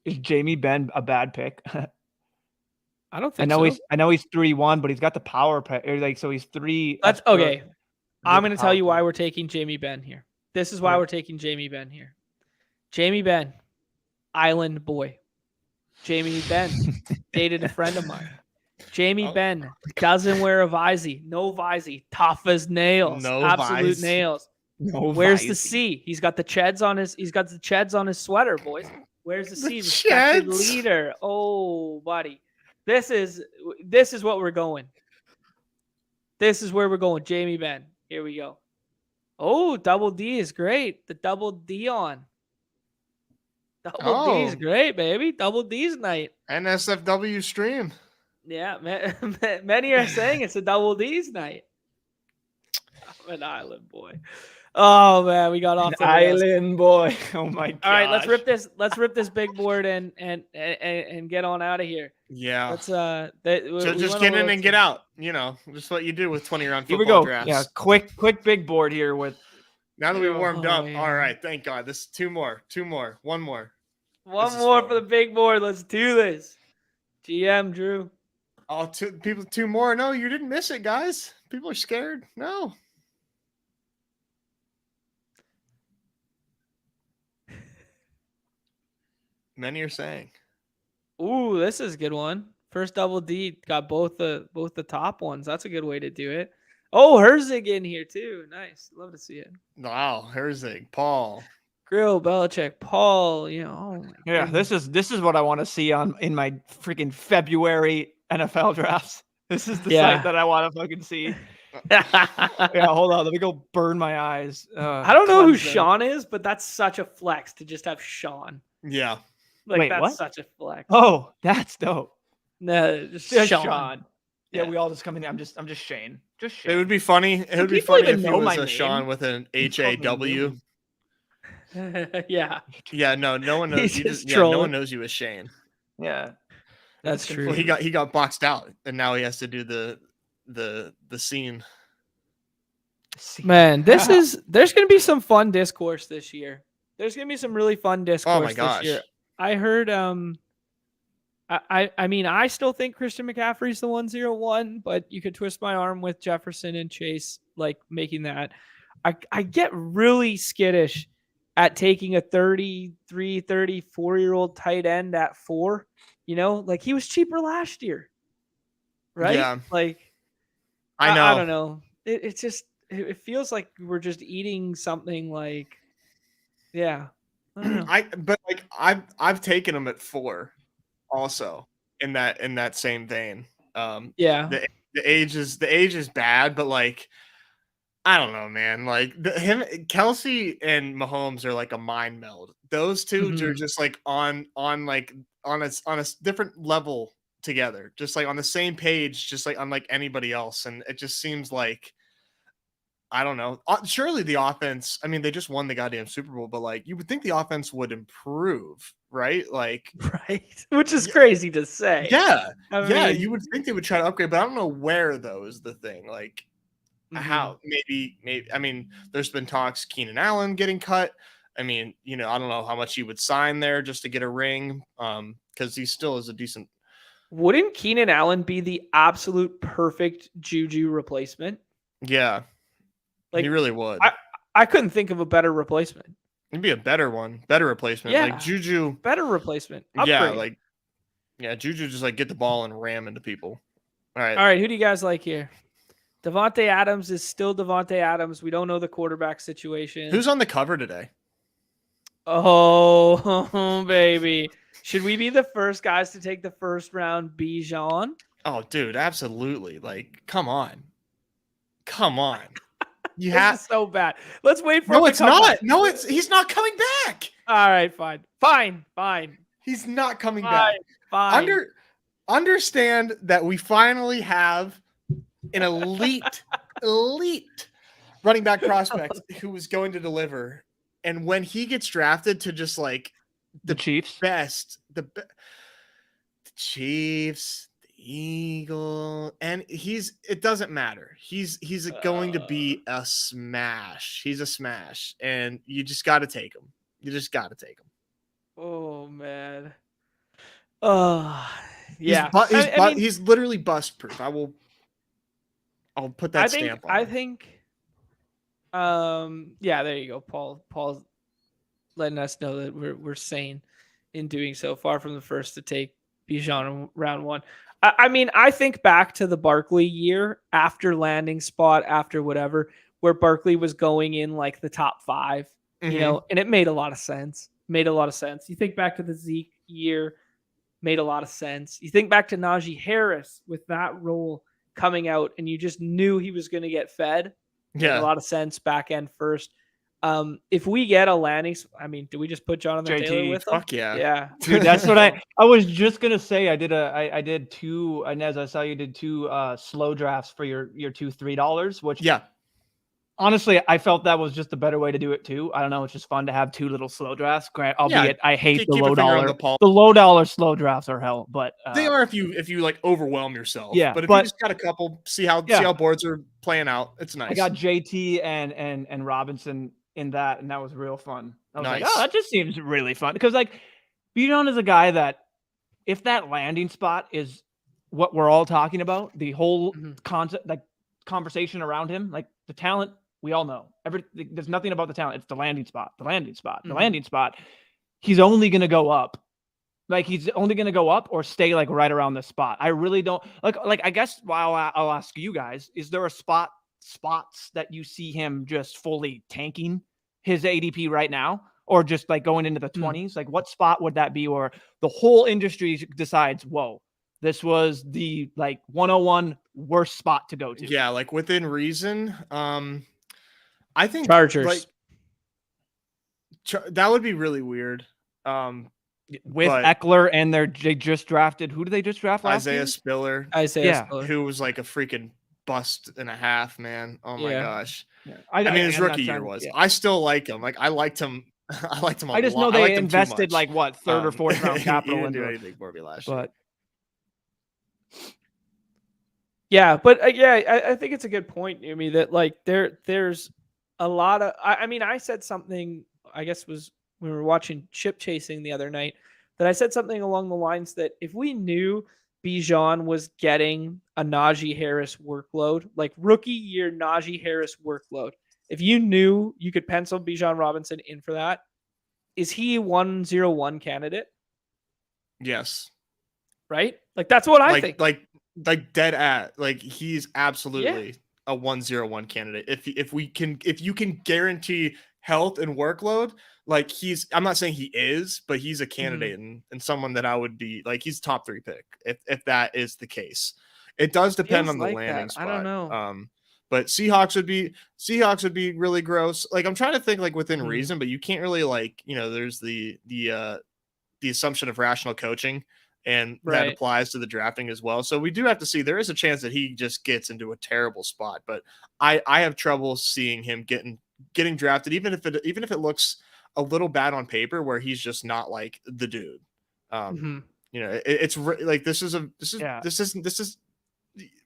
Is Jamie Benn a bad pick? I don't think so. I know he's 3-1, but he's got the power play. Like so, he's 3. That's okay. I'm going to tell you why we're taking Jamie Benn here. This is why we're taking Jamie Benn here. Jamie Benn, Island boy. Jamie Benn dated a friend of mine. Jamie Benn doesn't wear a visor. No visor. Tough as nails. Absolute nails. Where's the C? He's got the Cheds on his sweater, boys. Where's the C? Respected leader. Oh, buddy. This is what we're going. This is where we're going. Jamie Benn. Here we go. Oh, double D is great. The double D on. Double D is great, baby. Double D's night. NSFW stream. Yeah, many are saying it's a double D's night. I'm an Island boy. Oh man, we got off An the rails. island boy. Oh my god. All right, let's rip this big board and get on out of here. Yeah. Let's So just get in and get out. Just what you do with 20-round Here we football go. drafts. Yeah, quick big board here with. Now that we warmed up, yeah. all right. Thank God. This is two more, one more. One more for the big board. Let's do this. GM Drew. Oh, two more. No, you didn't miss it, guys. People are scared. No. Many are saying. Ooh, this is a good one. First double D got both the top ones. That's a good way to do it. Oh, Herzig in here too. Nice. Love to see it. Wow, Herzig, Paul. Grill, Belichick, Paul. Oh my Yeah, goodness. this is what I want to see in my freaking February NFL drafts. This is the site that I want to fucking see. Yeah, hold on. Let me go burn my eyes. I don't know who Sean is, but that's such a flex to just have Sean. Yeah. Like, wait, that's what? such a flex. Oh, that's dope. No, just Sean. Yeah, we all just come in. I'm just Shane. Just Shane. It would be funny. It would be people funny even if he know was my a name? Sean with an HAW. Yeah. Yeah, no one knows. No one knows you as Shane. Yeah, that's true. Well, he got boxed out, and now he has to do the scene. Man, there's gonna be some fun discourse this year. There's gonna be some really fun discourse Oh my gosh. this year. I heard I mean I still think Christian McCaffrey's the 101, but you could twist my arm with Jefferson and Chase like making that. I get really skittish at taking a 33, 34-year-old tight end at 4. Like he was cheaper last year. Right? Yeah. Like I know. I don't know. It's just it feels like we're just eating something like yeah. I don't know. I've taken him at 4 also in that same vein. Yeah. The age is bad, but like I don't know, man. Like Kelsey and Mahomes are like a mind meld. Those two are just like on a different level together, just like on the same page, just like unlike anybody else. And it just seems like I don't know. Surely the offense, I mean, they just won the goddamn Super Bowl, but like you would think the offense would improve, right? Like, right. Which is crazy to say. Yeah. I mean, You would think they would try to upgrade, but I don't know where though is the thing. Like how maybe I mean, there's been talks Keenan Allen getting cut. I mean, I don't know how much he would sign there just to get a ring. Because he still is a decent. Wouldn't Keenan Allen be the absolute perfect Juju replacement? Yeah. Like, he really would. I couldn't think of a better replacement. It'd be a better replacement. Yeah, like Juju. Better replacement. Upgrade. Juju just like get the ball and ram into people. All right. All right. Who do you guys like here? Devontae Adams is still Devontae Adams. We don't know the quarterback situation. Who's on the cover today? Oh, baby. Should we be the first guys to take the first round Bijan? Oh, dude, absolutely. Like, come on. You This have is so bad. Let's wait for No, him to it's come not. back. No, he's not coming back. All right, fine. He's not coming back. Fine. Understand that we finally have an elite running back prospect who is going to deliver. And when he gets drafted to just like the Chiefs, the Chiefs, the Eagle, and it doesn't matter. He's going to be a smash. He's a smash, and you just got to take him. Oh man. Oh yeah. He's literally bust proof. I'll put that stamp on. I think. Yeah, there you go. Paul's letting us know that we're sane in doing so. Far from the first to take Bijan in round 1. I mean, I think back to the Barkley year after landing spot, after whatever, where Barkley was going in like the top 5, and it made a lot of sense. You think back to the Zeke year, made a lot of sense. You think back to Najee Harris with that role coming out, and you just knew he was going to get fed. Yeah, a lot of sense. Back end first. If we get a landing, I mean, do we just put Jonathan Taylor with him? Fuck yeah, yeah. Dude, that's what I was just gonna say. I did 2. Inez, I saw you did 2 slow drafts for your $2 $3, which Honestly, I felt that was just the better way to do it too. I don't know. It's just fun to have 2 little slow drafts. Albeit, I hate the keep low a finger on dollar. the pulse. The low dollar slow drafts are hell, but They are if you like overwhelm yourself. Yeah, but if you just got a couple, see how boards are playing out. It's nice. I got JT and Robinson in that, and that was real fun. I was like, Nice. oh, that just seems really fun because like Bijan is a guy that if that landing spot is what we're all talking about, the whole concept, like conversation around him, like the talent, we all know. There's nothing about the talent. It's the landing spot, the landing spot, the landing spot. He's only going to go up. Like he's only going to go up or stay like right around the spot. I really don't like I guess I'll ask you guys, is there a spots that you see him just fully tanking his ADP right now? Or just like going into the 20s? Like what spot would that be? Or the whole industry decides, whoa, this was the like 101 worst spot to go to. Yeah, like within reason. I think Chargers. Like, that would be really weird. With Eckler and they just drafted. Who did they just draft last Isaiah year? Spiller. Spiller. Who was like a freaking bust and a half, man. Oh my gosh. Yeah. I mean, his rookie year was. I still like him. Like I liked him. I liked him. I just know they invested like what 3rd or 4th round capital into anything for me last year. But I think it's a good point, Yumi, that like there's a lot of. I mean, I said something. I guess was when we were watching Chip Chasing the other night that I said something along the lines that if we knew Bijan was getting a Najee Harris workload, like rookie year Najee Harris workload, if you knew you could pencil Bijan Robinson in for that, is he 101 candidate? Yes. Right? Like that's what I think. Like dead at. Like he's absolutely a 101 candidate. If you can guarantee health and workload, like I'm not saying he is, but he's a candidate and someone that I would be like he's top 3 pick if that is the case. It does depend on the landing spot. I don't know. But Seahawks would be really gross. Like I'm trying to think like within reason, but you can't really like, there's the assumption of rational coaching and that applies to the drafting as well. So we do have to see, there is a chance that he just gets into a terrible spot, but I have trouble seeing him getting drafted, even if it looks a little bad on paper where he's just not like the dude. It's like this is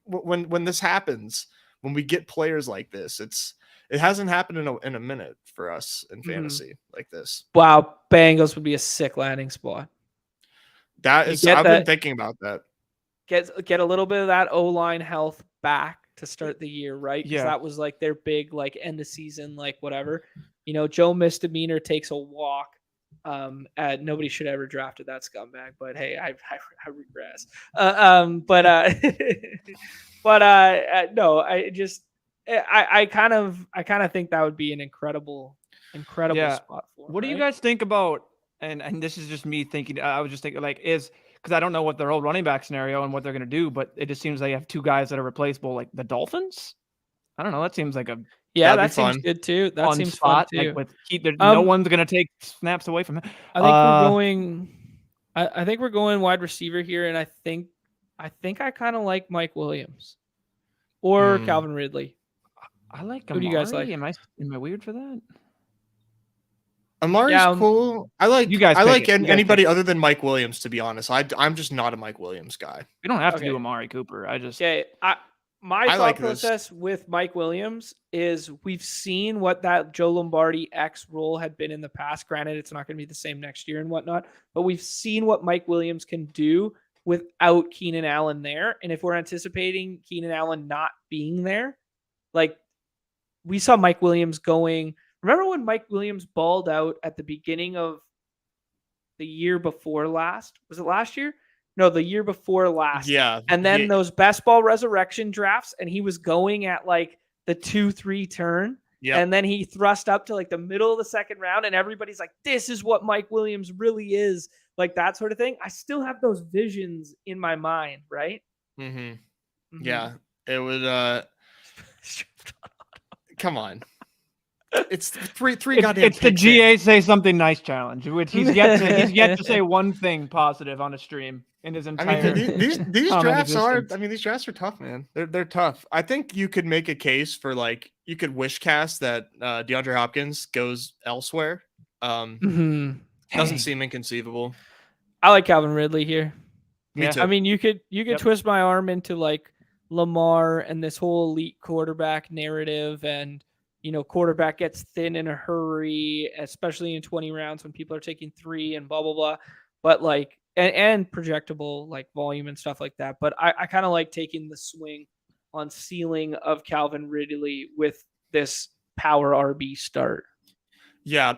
when this happens, when we get players like this, it hasn't happened in a minute for us in fantasy like this. Wow, Bengals would be a sick landing spot. I've been thinking about that. Get a little bit of that O-line health back to start the year, right? Because that was like their big like end of season, like whatever. Joe Misdemeanor takes a walk. Nobody should ever drafted that scumbag, but hey, I regress. No, I kind of think that would be an incredible spot for him. What do you guys think about? And this is just me thinking. I was just thinking like because I don't know what their whole running back scenario and what they're going to do, but it just seems like you have 2 guys that are replaceable, like the Dolphins. I don't know. That seems like that seems good too. That seems fun too. Like no one's going to take snaps away from him. I think we're going wide receiver here, and I think I kind of like Mike Williams or Calvin Ridley. I like. Who do you guys like? Am I weird for that? Amari's cool. I like you guys. I like anybody other than Mike Williams, to be honest. I'm just not a Mike Williams guy. You don't have to do Amari Cooper. My thought process with Mike Williams is we've seen what that Joe Lombardi X role had been in the past. Granted, it's not going to be the same next year and whatnot, but we've seen what Mike Williams can do without Keenan Allen there. And if we're anticipating Keenan Allen not being there, like we saw Mike Williams going. Remember when Mike Williams balled out at the beginning of the year before last? Was it last year? No, the year before last. Yeah. And then those best ball resurrection drafts, and he was going at like the 2-3 turn. Yeah. And then he thrust up to like the middle of the second round, and everybody's like, this is what Mike Williams really is. Like that sort of thing. I still have those visions in my mind, right? Yeah. It would come on. It's three goddamn. It's the GA say something nice challenge, which he's yet to say one thing positive on a stream in his entire. I mean, these drafts are. I mean, these drafts are tough, man. They're tough. I think you could make a case for like you could wish cast that DeAndre Hopkins goes elsewhere. Doesn't Dang. seem inconceivable. I like Calvin Ridley here. Me Yeah. too. I mean, you could Yep. twist my arm into like Lamar and this whole elite quarterback narrative, and quarterback gets thin in a hurry, especially in 20 rounds when people are taking 3 and blah blah blah. But like and projectable like volume and stuff like that. But I kind of like taking the swing on ceiling of Calvin Ridley with this power RB start. Yeah,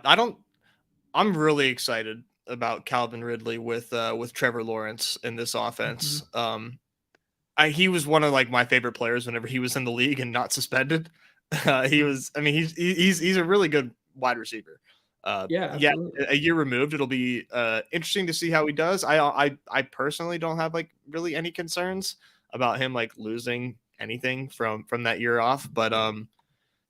I'm really excited about Calvin Ridley with Trevor Lawrence in this offense. He was one of like my favorite players whenever he was in the league and not suspended. He was. I mean, he's a really good wide receiver. Yeah, Yeah. absolutely. A year removed, it'll be interesting to see how he does. I personally don't have like really any concerns about him like losing anything from that year off, but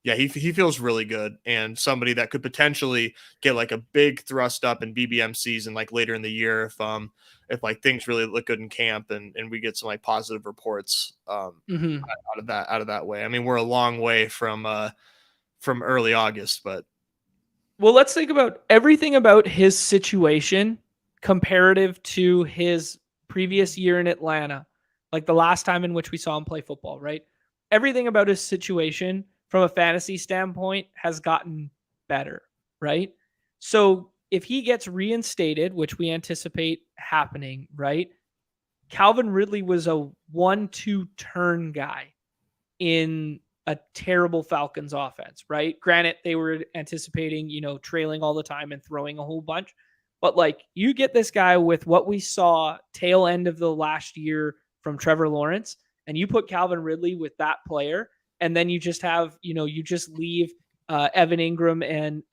yeah, he feels really good, and somebody that could potentially get like a big thrust up in BBM season like later in the year if like things really look good in camp and we get some like positive reports out of that way. I mean, we're a long way from early August, but Well, let's think about everything about his situation comparative to his previous year in Atlanta, like the last time in which we saw him play football, right? Everything about his situation from a fantasy standpoint has gotten better, right? So if he gets reinstated, which we anticipate happening, right? Calvin Ridley was a 1-2 turn guy in a terrible Falcons offense, right? Granted, they were anticipating, trailing all the time and throwing a whole bunch. But like you get this guy with what we saw tail end of the last year from Trevor Lawrence, and you put Calvin Ridley with that player, and then you just have, you just leave Evan Ingram and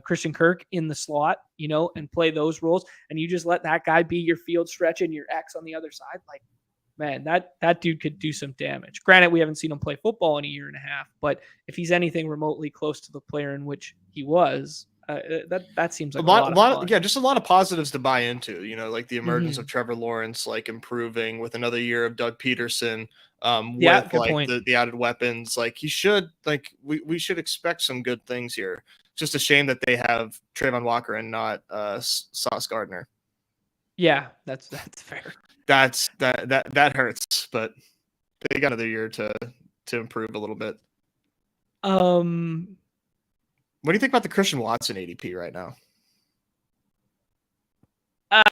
Christian Kirk in the slot, and play those roles, and you just let that guy be your field stretch and your X on the other side. Like, man, that dude could do some damage. Granted, we haven't seen him play football in a year and a half, but if he's anything remotely close to the player in which he was, that seems like a lot of fun. Yeah, just a lot of positives to buy into. Like the emergence Mm-hmm. of Trevor Lawrence, like improving with another year of Doug Peterson. Yeah, with good like point. the added weapons, like he should we should expect some good things here. Just a shame that they have Trayvon Walker and not Sauce Gardner. Yeah, that's fair. That hurts, but they got another year to improve a little bit. What do you think about the Christian Watson ADP right now?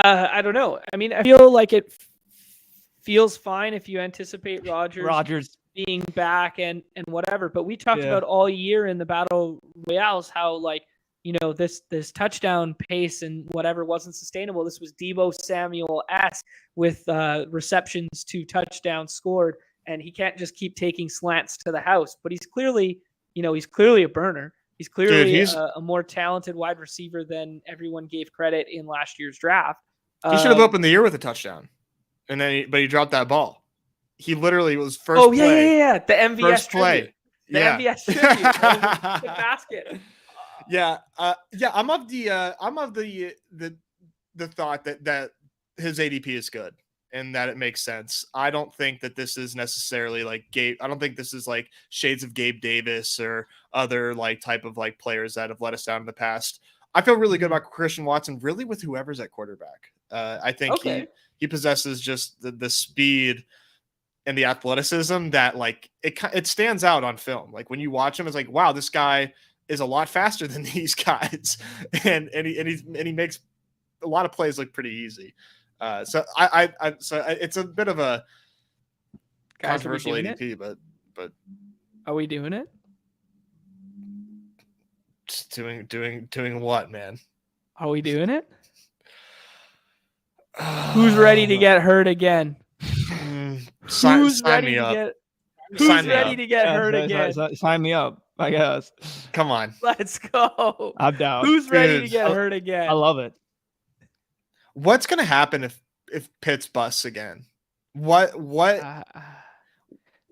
I don't know. I mean, I feel like it feels fine if you anticipate Rodgers being back and whatever. But we talked about all year in the Battle Royales how like, this touchdown pace and whatever wasn't sustainable. This was Deebo Samuel-esque with receptions to touchdowns scored, and he can't just keep taking slants to the house. But he's clearly a burner. He's clearly a more talented wide receiver than everyone gave credit in last year's draft. He should have opened the year with a touchdown, and then he dropped that ball. He literally was first. Oh play. yeah, the MVS first play. Tribute. The MVS tribute. The basket. Yeah, I'm of the thought that his ADP is good and that it makes sense. I don't think that this is necessarily like Gabe. I don't think this is like shades of Gabe Davis or other like type of like players that have let us down in the past. I feel really good about Christian Watson, really with whoever's at quarterback. I think he possesses just the speed and the athleticism that like it stands out on film. Like when you watch him, it's like, wow, this guy is a lot faster than these guys, and he makes a lot of plays look pretty easy. So it's a bit of a controversial ADP, but are we doing it? Just doing what, man? Are we doing it? Who's ready to get hurt again? Who's ready to get hurt again? Sign me up, I guess. Come on. Let's go. I'm down. Who's ready to get hurt again? I love it. What's going to happen if Pitts busts again? Man,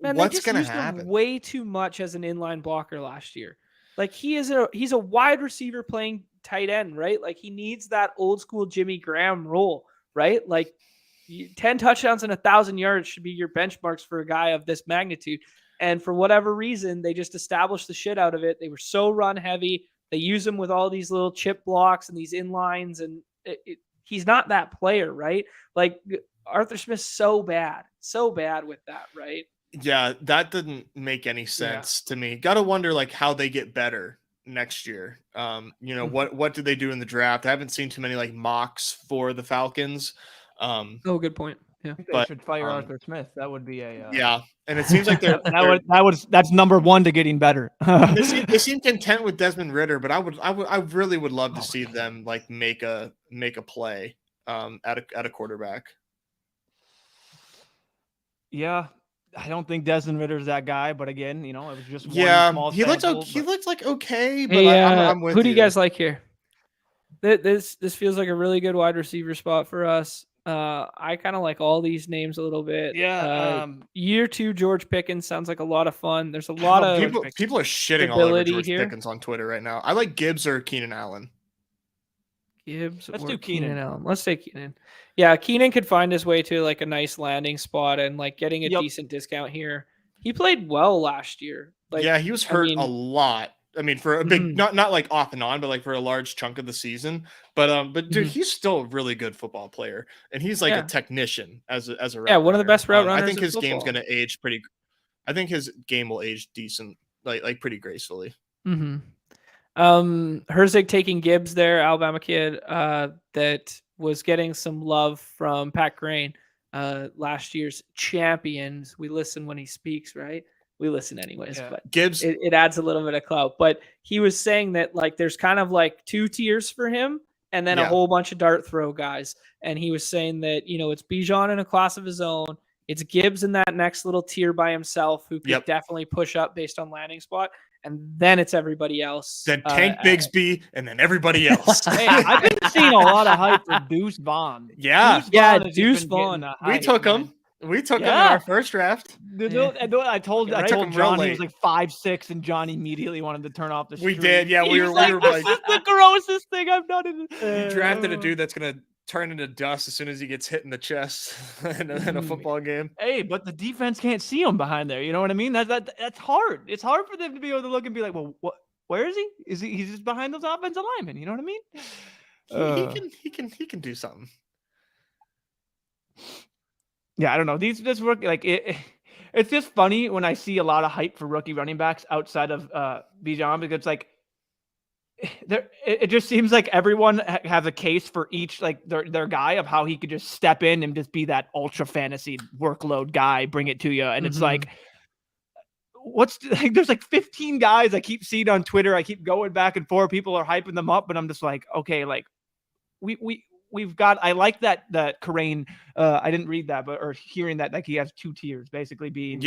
what's going to happen? Way too much as an inline blocker last year. Like he's a wide receiver playing tight end, right? Like he needs that old school Jimmy Graham role, right? Like 10 touchdowns and 1,000 yards should be your benchmarks for a guy of this magnitude. And for whatever reason, they just established the shit out of it. They were so run heavy. They use him with all these little chip blocks and these inlines, and he's not that player, right? Like Arthur Smith's so bad with that, right? Yeah, that didn't make any sense to me. Got to wonder like how they get better next year. What do they do in the draft? I haven't seen too many like mocks for the Falcons. Oh, good point. Yeah, they should fire Arthur Smith. That would be a yeah. And it seems like that's number one to getting better. they seem content with Desmond Ridder, but I really would love to see them like make a play at a quarterback. Yeah, I don't think Desmond Ritter's that guy, but again, it was just one small he sample, looked like okay, but hey, I'm with who do you guys like here? This feels like a really good wide receiver spot for us. I kind of like all these names a little bit. Yeah. Year 2 George Pickens sounds like a lot of fun. There's a lot of people are shitting all over George Pickens on Twitter right now. I like Gibbs or Keenan Allen. Let's do Keenan Allen. Let's say Keenan. Yeah, Keenan could find his way to like a nice landing spot and like getting a decent discount here. He played well last year. Like, yeah, he was hurt a lot. I mean, for a big, not like off and on, but like for a large chunk of the season. But dude, he's still a really good football player, and he's like a technician as a route one of the best route runners. I think his game's going to age pretty. I think his game will age decent, like pretty gracefully. Herzig taking Gibbs there, Alabama kid, that was getting some love from Pat Crane, last year's champions. We listen when he speaks, right? We listen anyways, but Gibbs, it adds a little bit of clout. But he was saying that like there's kind of like 2 tiers for him, and then a whole bunch of dart throw guys. And he was saying that it's Bijan in a class of his own. It's Gibbs in that next little tier by himself who could definitely push up based on landing spot. And then it's everybody else. Then Tank Bigsby, and then everybody else. Hey, I've been seeing a lot of hype for Deuce Vaughn. Deuce Vaughn. We took him. We took him in our first draft. I told John he was like 5'6", and John immediately wanted to turn off the street. We did, yeah. We were like, this is the grossest thing I've done. You drafted a dude that's gonna turn into dust as soon as he gets hit in the chest in a football game. Hey, but the defense can't see him behind there. You know what I mean? That's hard. It's hard for them to be able to look and be like, well, what? Where is he? He's just behind those offensive linemen. You know what I mean? He can do something. Yeah, I don't know. This rookie, like it's just funny when I see a lot of hype for rookie running backs outside of Bijan, because like it just seems like everyone has a case for each like their guy of how he could just step in and just be that ultra fantasy workload guy, bring it to you, and it's like there's like 15 guys I keep seeing on Twitter. I keep going back and forth. People are hyping them up, but I'm just like, okay, like we've got. I like that Karain. I didn't read that, or hearing that like he has 2 tiers, basically being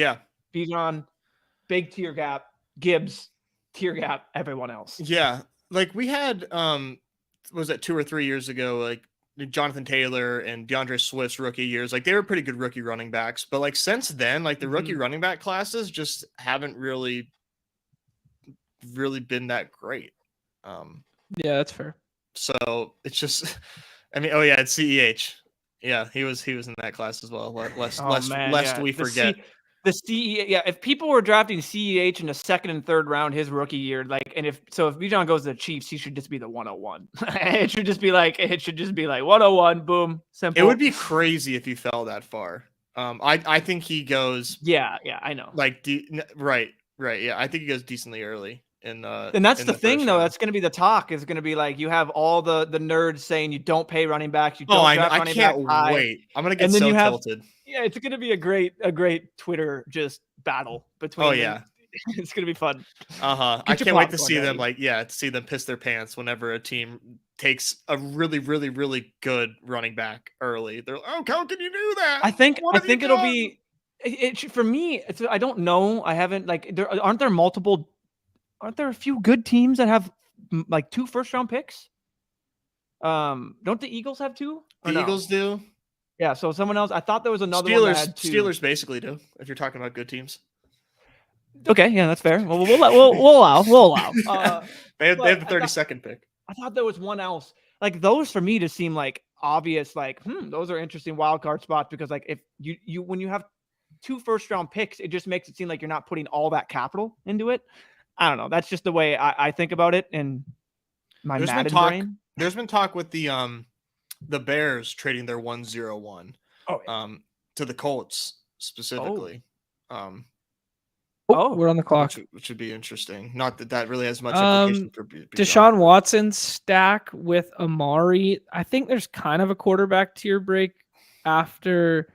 Bijan, big tier gap, Gibbs, tier gap, everyone else. Yeah, like we had was that 2 or 3 years ago, like Jonathan Taylor and DeAndre Swift's rookie years, like they were pretty good rookie running backs. But like since then, like the rookie running back classes just haven't really been that great. Yeah, that's fair. So it's just, I mean, it's CEH. Yeah, he was in that class as well. Lest we forget. The CEH, if people were drafting CEH in the 2nd and 3rd round his rookie year, like, and if Bijan goes to the Chiefs, he should just be the 101. It should just be like 101, boom, simple. It would be crazy if he fell that far. I think he goes. Yeah, I know. Like, right. Yeah, I think he goes decently early. And that's the thing, though. That's going to be the talk. Is going to be like you have all the nerds saying you don't pay running backs. You don't draft running backs. I can't wait. I'm going to get so tilted. Yeah, it's going to be a great Twitter just battle between. Oh yeah, it's going to be fun. I can't wait to see them to see them piss their pants whenever a team takes a really, really, really good running back early. They're like, oh, how can you do that? I think it'll be. For me, I don't know. I haven't like aren't there a few good teams that have like 2 first-round picks? Don't the Eagles have 2? The Eagles do. Yeah, so someone else. I thought there was another one that had 2. Steelers basically do. If you're talking about good teams. Okay, yeah, that's fair. Well, we'll allow. They have the 32nd pick. I thought there was one else. Like those for me to seem like obvious. Like, those are interesting wild card spots because like if you when you have 2 first-round picks, it just makes it seem like you're not putting all that capital into it. I don't know. That's just the way I think about it in my Madden brain. There's been talk with the Bears trading their 101 to the Colts specifically. We're on the clock. Which would be interesting. Not that really has much implication for Deshaun Watson stack with Amari. I think there's kind of a quarterback tier break after.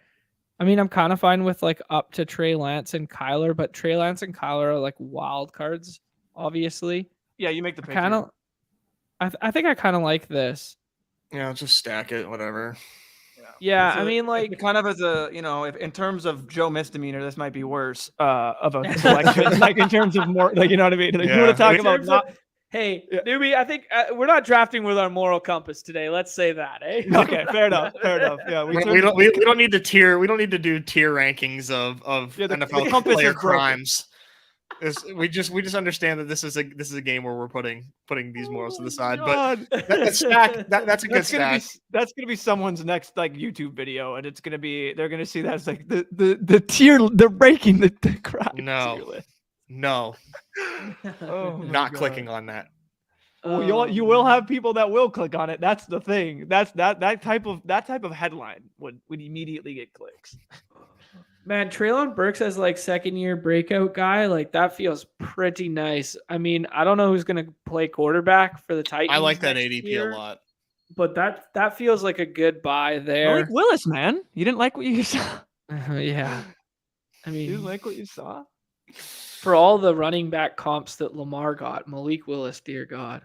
I mean, I'm kind of fine with like up to Trey Lance and Kyler, but Trey Lance and Kyler are like wild cards, obviously. Yeah, you make the pick. I think I kind of like this. Yeah, just stack it, whatever. Yeah, I mean, like kind of as a, if in terms of Joe misdemeanor, this might be worse of a selection. Like in terms of more, like, you know what I mean? Like, you want to talk about hey, newbie, I think we're not drafting with our moral compass today. Let's say that, eh? Okay, fair enough. Yeah, we don't need to tier. We don't need to do tier rankings of NFL player crimes. We just understand that this is a game where we're putting these morals to the side. God. But that's a good stack. That's gonna be someone's next like YouTube video, and they're gonna see that as like the tier, they're breaking the crime. No. Not clicking on that. Well, you will have people that will click on it. That's the thing. That type of headline would immediately get clicks. Man, Treylon Burks as like second-year breakout guy, like that feels pretty nice. I mean, I don't know who's going to play quarterback for the Titans. I like that ADP a lot. But that feels like a good buy there. Malik Willis, man. You didn't like what you saw? Yeah. I mean, you didn't like what you saw? For all the running back comps that Lamar got, Malik Willis, dear God.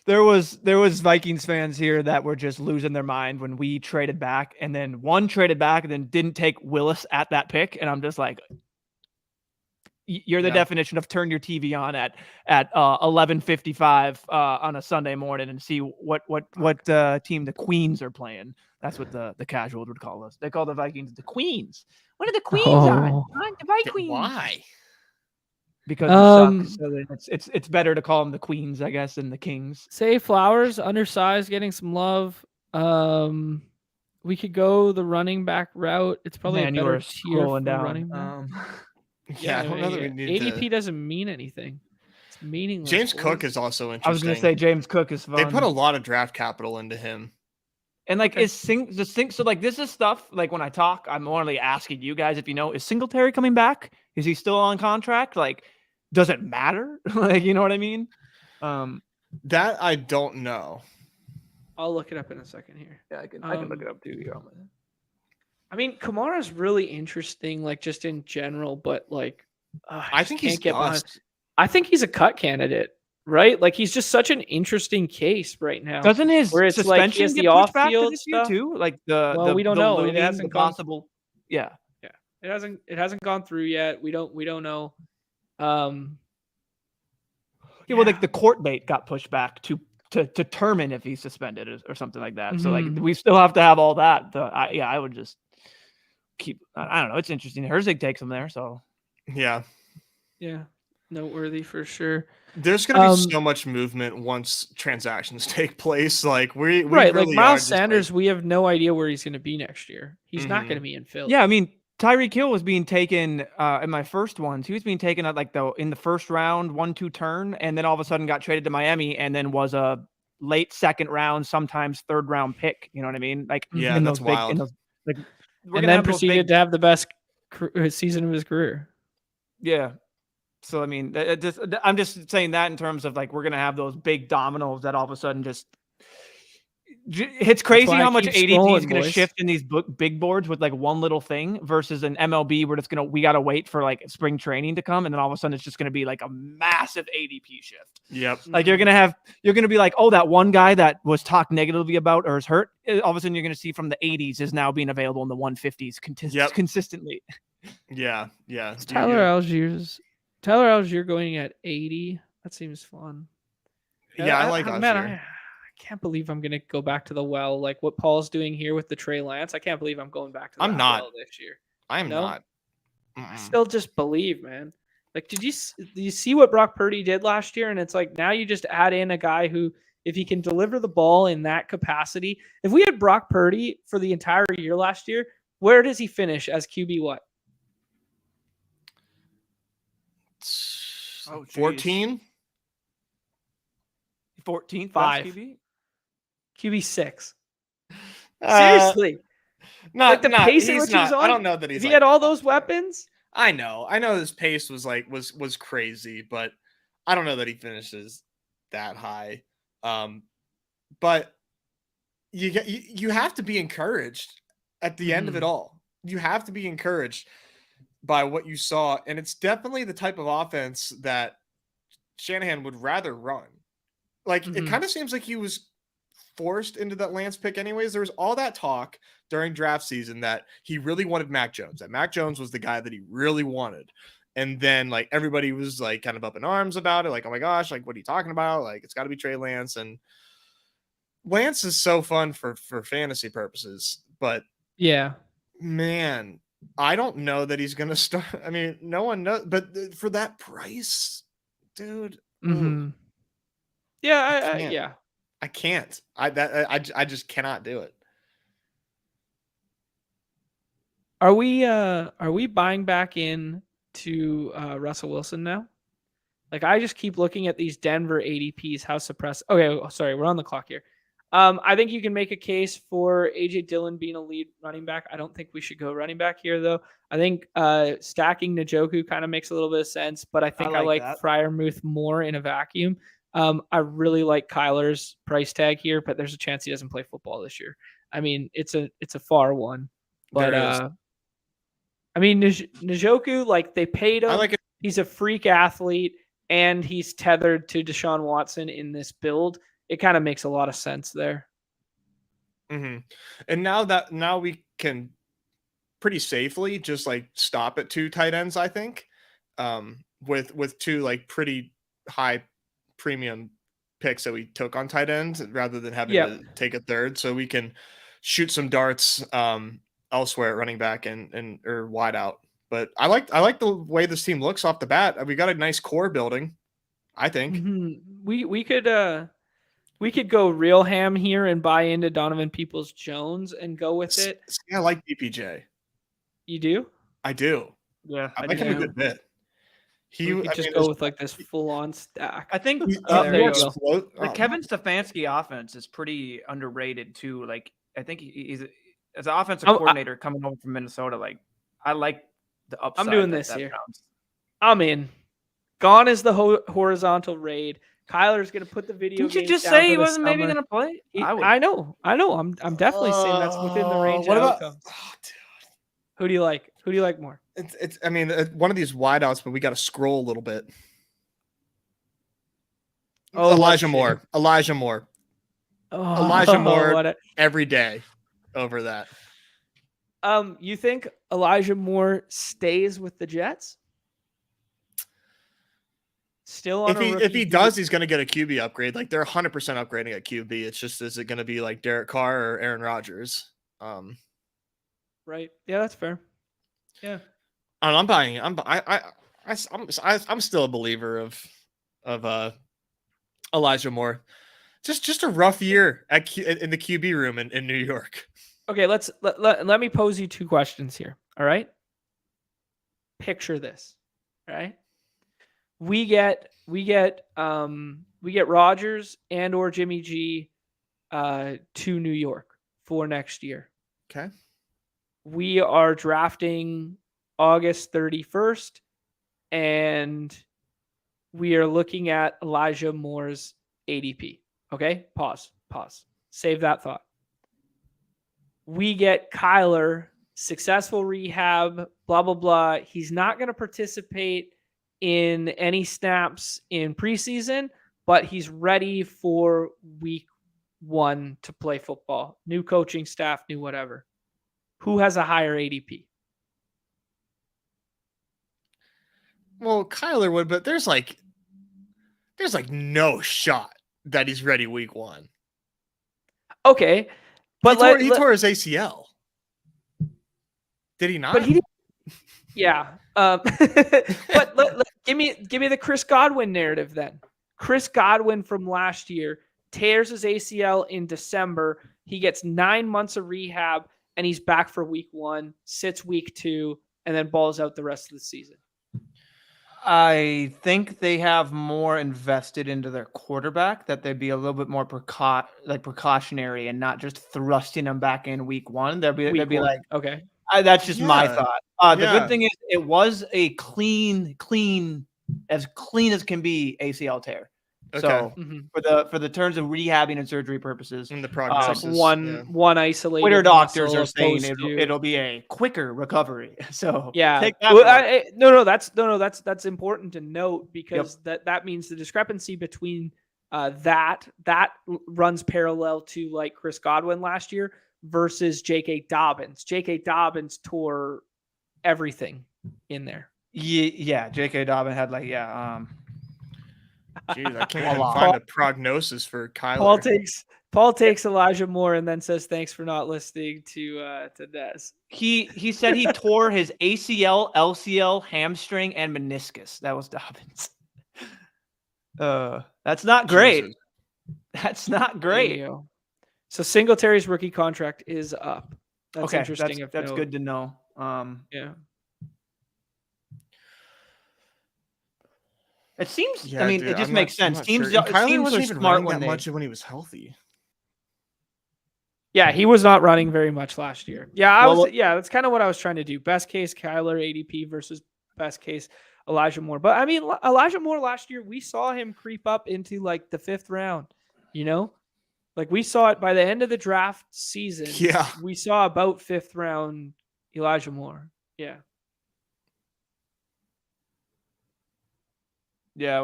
There was Vikings fans here that were just losing their mind when we traded back, and then one traded back and then didn't take Willis at that pick. And I'm just like, you're the definition of turn your TV on at 11:55 on a Sunday morning and see what team the Queens are playing. That's what the casuals would call us. They call the Vikings the Queens. What are the Queens on? The Vikings. Why? Because so it's better to call them the Queens, I guess, than the Kings. Say Flowers, undersized, getting some love. We could go the running back route. It's probably a better tier for running back. I don't know that we need ADP doesn't mean anything. It's meaningless. James Cook is also interesting. I was going to say James Cook is fun. They put a lot of draft capital into him. And like so like this is stuff like when I talk, I'm only asking you guys if you know, is Singletary coming back? Is he still on contract? Like, does it matter? Like, you know what I mean? That I don't know. I'll look it up in a second here. Yeah, I can look it up too here. I mean, Kamara's really interesting, like just in general, but like I think he's I think he's a cut candidate, right? Like he's just such an interesting case right now. Doesn't his where it's suspension like he has get the pushed back off-field to this year stuff too? Like we don't know. It looming, hasn't possible. Yeah. It hasn't gone through yet. We don't know. Well, like the court date got pushed back to determine if he's suspended or something like that. Mm-hmm. So like we still have to have all that. I would just keep. I don't know. It's interesting. Herzig takes him there. So yeah, noteworthy for sure. There's gonna be so much movement once transactions take place. Like we right, really like Miles Sanders, we have no idea where he's gonna be next year. He's not gonna be in Philly. Yeah, I mean. Tyreek Hill was being taken in my first ones. He was being taken at in the first round, 1-2 turn, and then all of a sudden got traded to Miami, and then was a late second round, sometimes third round pick. You know what I mean? Like that's wild. And then proceeded to have the best season of his career. Yeah. So I mean, I'm just saying that in terms of like we're gonna have those big dominoes that all of a sudden just. It's crazy how much ADP is going to shift in these big boards with like one little thing versus an MLB where we got to wait for like spring training to come. And then all of a sudden it's just going to be like a massive ADP shift. Yep. Like you're going to be like, oh, that one guy that was talked negatively about or is hurt. All of a sudden you're going to see from the 80s is now being available in the 150s consistently. Yeah. Tyler Algier going at 80. That seems fun. Yeah, I like Algier. I can't believe I'm going to go back to the well, like what Paul's doing here with the Trey Lance. I can't believe I'm going back to the well this year. I'm not. I still just believe, man. Like, did you see what Brock Purdy did last year? And it's like, now you just add in a guy who, if he can deliver the ball in that capacity, if we had Brock Purdy for the entire year last year, where does he finish as QB what? Oh, 14. 14th Five. best QB. QB 6. Uh, Seriously, not the not pace in he's which he was not. I on. don't know that he's If he like had all top those tier. weapons, I know his pace was like was crazy, but I don't know that he finishes that high. But you have to be encouraged at the end of it all. You have to be encouraged by what you saw, and it's definitely the type of offense that Shanahan would rather run. Like it kind of seems like he was forced into that Lance pick anyways. There was all that talk during draft season that he really wanted Mac Jones, that Mac Jones was the guy that he really wanted. And then like everybody was like kind of up in arms about it. Like, oh my gosh, like what are you talking about? Like it's gotta be Trey Lance. And Lance is so fun for fantasy purposes, but yeah. man, I don't know that he's gonna start. I mean, no one knows, but for that price, dude. Mm-hmm. Yeah, can't. yeah. I can't. I just cannot do it. Are we buying back in to Russell Wilson now? Like I just keep looking at these Denver ADPs, how suppressed. Okay, sorry, we're on the clock here. I think you can make a case for AJ Dillon being a lead running back. I don't think we should go running back here though. I think stacking Njoku kind of makes a little bit of sense, but I think I like Freiermuth more in a vacuum. I really like Kyler's price tag here, but there's a chance he doesn't play football this year. I mean, it's a far one, but I mean, Njoku, like they paid him. I like it. He's a freak athlete, and he's tethered to Deshaun Watson in this build. It kind of makes a lot of sense there. Mm-hmm. And now we can pretty safely just like stop at 2 tight ends. I think with 2 like pretty high premium picks that we took on tight ends rather than having to take a third, so we can shoot some darts elsewhere at running back and or wide out. But I like the way this team looks off the bat. We got a nice core building, I think. We could go real ham here and buy into Donovan Peoples-Jones and go with it. I like DPJ. You do? I do. Yeah, I like him a good bit. We could just go with like this full-on stack. I think there you go. The Kevin Stefanski offense is pretty underrated too. Like I think he's as an offensive coordinator coming over from Minnesota. Like I like the upside. I'm doing this here. I'm in. Gone is the horizontal raid. Kyler's gonna put the video. Didn't you just say he wasn't maybe gonna play? I know. I'm definitely saying that's within the range of outcomes. Who do you like? Who do you like more? It's. I mean, one of these wideouts, but we got to scroll a little bit. Oh, Elijah Moore. Elijah Moore every day over that. You think Elijah Moore stays with the Jets? Still on if he does, he's going to get a QB upgrade. Like they're 100% upgrading at QB. It's just, is it going to be like Derek Carr or Aaron Rodgers? Right. Yeah, that's fair. Yeah. I'm buying. I'm still a believer of Elijah Moore. Just a rough year in the QB room in New York. Okay, let me pose you 2 questions here. All right. Picture this. All right. We get Rodgers and or Jimmy G to New York for next year. Okay. We are drafting August 31st, and we are looking at Elijah Moore's ADP. Okay? Pause. Save that thought. We get Kyler, successful rehab, blah, blah, blah. He's not going to participate in any snaps in preseason, but he's ready for week 1 to play football. New coaching staff, new whatever. Who has a higher ADP? Well, Kyler would, but there's like no shot that he's ready week 1. Okay, but he tore his ACL. Did he not? But he didn't. Yeah. But give me the Chris Godwin narrative then. Chris Godwin from last year tears his ACL in December. He gets 9 months of rehab, and he's back for week 1, sits week 2, and then balls out the rest of the season. I think they have more invested into their quarterback, that they'd be a little bit more precautionary and not just thrusting them back in week one. They'd be like, okay. that's just my Yeah. thought. The good thing is it was a clean as can be ACL tear. Okay. So for the terms of rehabbing and surgery purposes, And the It's prognosis. like one isolated. Twitter doctors muscle are saying opposed to- it'll be a quicker recovery. So Yeah. take that. That's important to note because that means the discrepancy between that runs parallel to like Chris Godwin last year versus J.K. Dobbins. J.K. Dobbins tore everything in there. Yeah. J.K. Dobbins had Jeez, I can't even find a prognosis for Kyler. Paul takes Elijah Moore and then says thanks for not listening to Des. He said he tore his ACL, LCL, hamstring, and meniscus. That was Dobbins. That's not great. Jesus. That's not great. So Singletary's rookie contract is up. That's okay, interesting. That's good to know. Yeah. It seems. Yeah, I mean, dude, it just I'm makes not- I'm sense. not Teams, sure. And Kyler teams wasn't are even smart running when that they. much when he was healthy. Yeah, he was not running very much last year. Yeah, that's kind of what I was trying to do. Best case Kyler ADP versus best case Elijah Moore. But I mean, Elijah Moore last year, we saw him creep up into like the 5th round, Like we saw it by the end of the draft season. Yeah. We saw about 5th round Elijah Moore. Yeah. Yeah,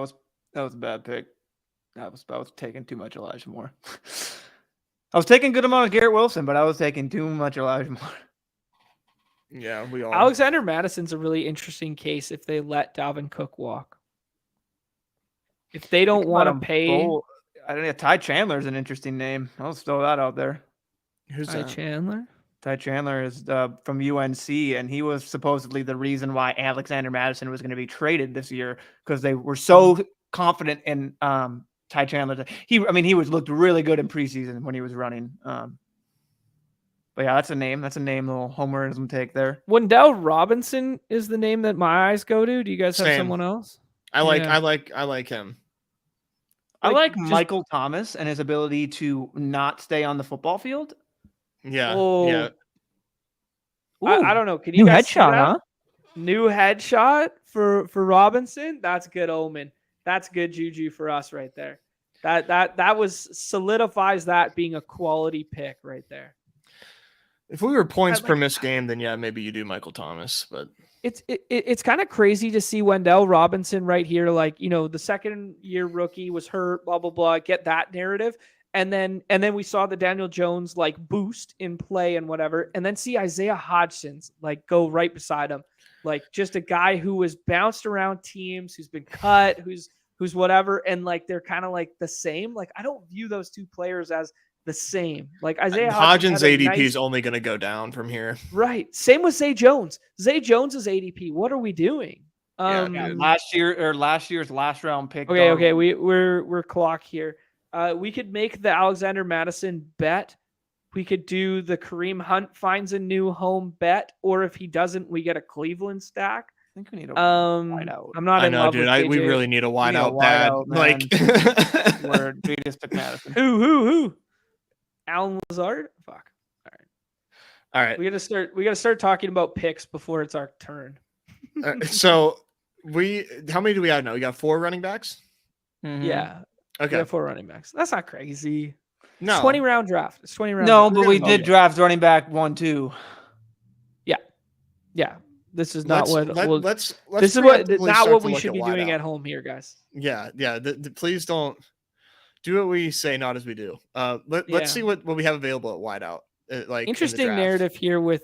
that was a bad pick. I was taking too much Elijah Moore. I was taking a good amount of Garrett Wilson, but I was taking too much Elijah Moore. Yeah, we all. Alexander Madison's a really interesting case if they let Dalvin Cook walk. If they don't want to pay. I don't know. Ty Chandler's an interesting name. I'll just throw that out there. Who's Ty that? Chandler? Ty Chandler is from UNC, and he was supposedly the reason why Alexander Madison was going to be traded this year because they were so confident in Ty Chandler. He looked really good in preseason when he was running. But yeah, that's a name. Little homerism take there. Wendell Robinson is the name that my eyes go to. Do you guys have Same. someone else? I like him. I like Michael Thomas and his ability to not stay on the football field. Yeah. Oh. Yeah. I don't know. Can you new guys headshot, see that? huh? New headshot for Robinson. That's good omen. That's good juju for us right there. That was solidifies that being a quality pick right there. If we were points per missed game, then yeah, maybe you do Michael Thomas, but it's kind of crazy to see Wendell Robinson right here. Like, the second year rookie was hurt, blah, blah, blah, get that narrative. And then we saw the Daniel Jones like boost in play and whatever. And then see Isaiah Hodgson's like go right beside him. Like just a guy who was bounced around teams, who's been cut, who's whatever. And like, they're kind of like the same. Like, I don't view those two players as the same. Like Isaiah Hodgins ADP nice... is only going to go down from here. Right. Same with Zay Jones. Zay Jones's ADP. What are we doing? Last year's last round pick. Okay. We're clock here. We could make the Alexander Madison bet. We could do the Kareem Hunt finds a new home bet, or if he doesn't, we get a Cleveland stack. I think we need a wideout. I'm not in love with JJ. We really need a wideout bad. Like where we just took Madison. Who? Alan Lazard? Fuck. All right. We gotta start talking about picks before it's our turn. So how many do we have now? We got 4 running backs? Mm-hmm. Yeah. Okay. We have 4 running backs. That's not crazy. No. 20 round draft. It's 20 round. No, draft. but we did draft running back 1, 2. Yeah. This is not let's this is not what we should be doing at home here, guys. Yeah. Please don't do what we say, not as we do. Let's see what we have available at wideout. Like interesting narrative here with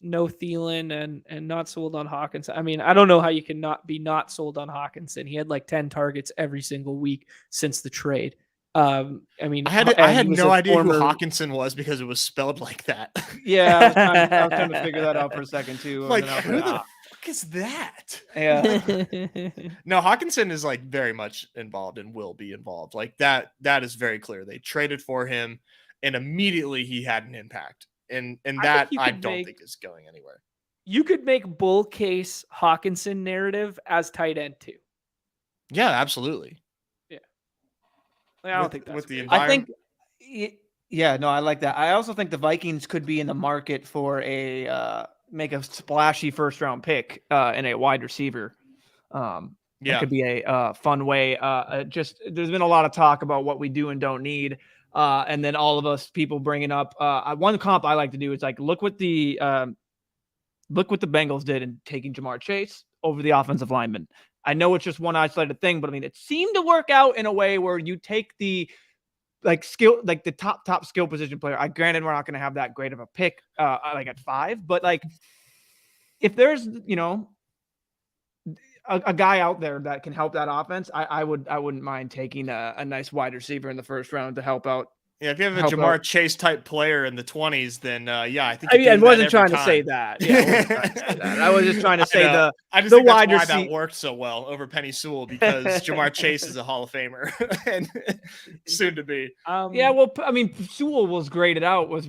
no Thielen and not sold on Hawkinson. I mean, I don't know how you can not be sold on Hawkinson. He had like 10 targets every single week since the trade. I mean, I had no idea who Hawkinson was because it was spelled like that. Yeah, I was trying to figure that out for a second too. Like, who the fuck is that? Yeah. No, Hawkinson is like very much involved and will be involved. Like that is very clear. They traded for him and immediately he had an impact. And that I don't think is going anywhere. you could make bull case Hawkinson narrative as tight end too. Yeah, absolutely. Yeah. Like, I don't think that's with the weird. environment. I think, yeah, no, I like that. I also think the Vikings could be in the market for a make a splashy first round pick and a wide receiver. That could be a fun way. Just there's been a lot of talk about what we do and don't need, and then all of us people bringing up one comp I like to do is like look what the Bengals did in taking Jamar Chase over the offensive lineman. I know it's just one isolated thing, but I mean it seemed to work out in a way where you take the the top skill position player. Granted, we're not going to have that great of a pick like at 5, but like if there's a guy out there that can help that offense, I wouldn't mind taking a nice wide receiver in the first round to help out. Yeah, if you have a Jamar Chase type player in the 20s, then I think. I wasn't trying to say that. Yeah, I was just trying to say the wide receiver. That worked so well over Penny Sewell because Jamar Chase is a Hall of Famer and soon to be. Yeah, well, I mean, Sewell was rated out as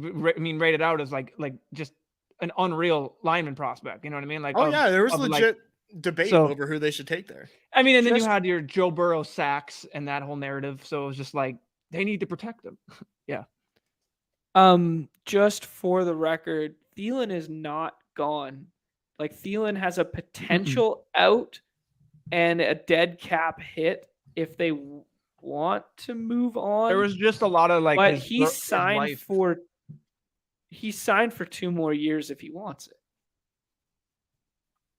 like just an unreal lineman prospect. You know what I mean? Like, there was legit debate over who they should take there. I mean, and then you had your Joe Burrow sacks and that whole narrative. So it was just like they need to protect him. Yeah. Just for the record, Thielen is not gone. Like Thielen has a potential out and a dead cap hit if they want to move on. There was just a lot of like, but he signed for 2 more years if he wants it.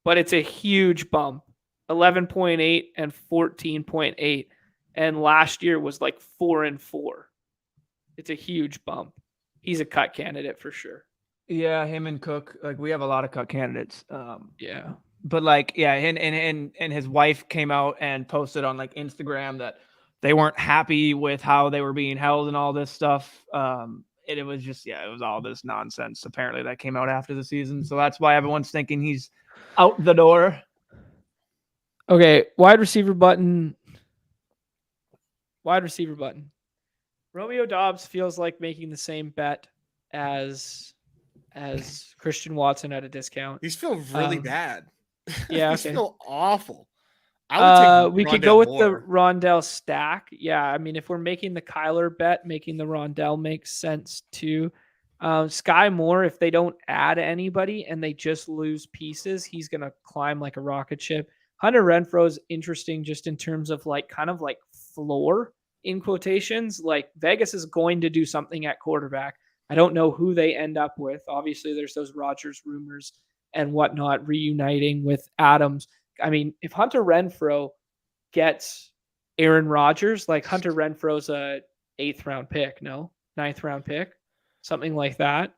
But it's a huge bump, 11.8 and 14.8. And last year was like 4-4. It's a huge bump. He's a cut candidate for sure. Yeah, him and Cook, like we have a lot of cut candidates. Yeah. But like, yeah, and his wife came out and posted on like Instagram that they weren't happy with how they were being held and all this stuff. And it was just, it was all this nonsense apparently that came out after the season. So that's why everyone's thinking he's out the door. Okay, wide receiver button. Romeo Doubs feels like making the same bet as Christian Watson at a discount. These feel really bad. Yeah, these feel awful. We could go with the Rondell stack. Yeah, I mean, if we're making the Kyler bet, making the Rondell makes sense too. Sky Moore, if they don't add anybody and they just lose pieces, he's gonna climb like a rocket ship. Hunter Renfrow is interesting just in terms of like kind of like floor in quotations. Like Vegas is going to do something at quarterback. I don't know who they end up with. Obviously, there's those Rodgers rumors and whatnot reuniting with Adams. I mean, if Hunter Renfrow gets Aaron Rodgers, like Hunter Renfrow's a 8th round pick, 9th round pick, something like that.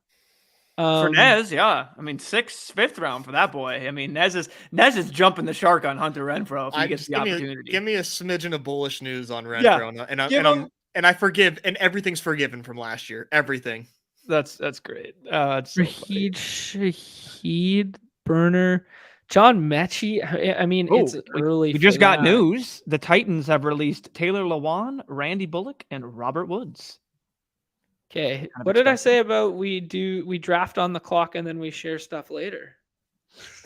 For Nez, yeah. I mean, 5th round for that boy. I mean, Nez is jumping the shark on Hunter Renfrow if he gets the opportunity. Give me a smidgen of bullish news on Renfrow, and I forgive, and everything's forgiven from last year. Everything. That's great. It's so Shaheed Burner, John Mechie. I mean, it's early. We just got news. The Titans have released Taylor Lewan, Randy Bullock, and Robert Woods. Okay. What did I say about we draft on the clock and then we share stuff later?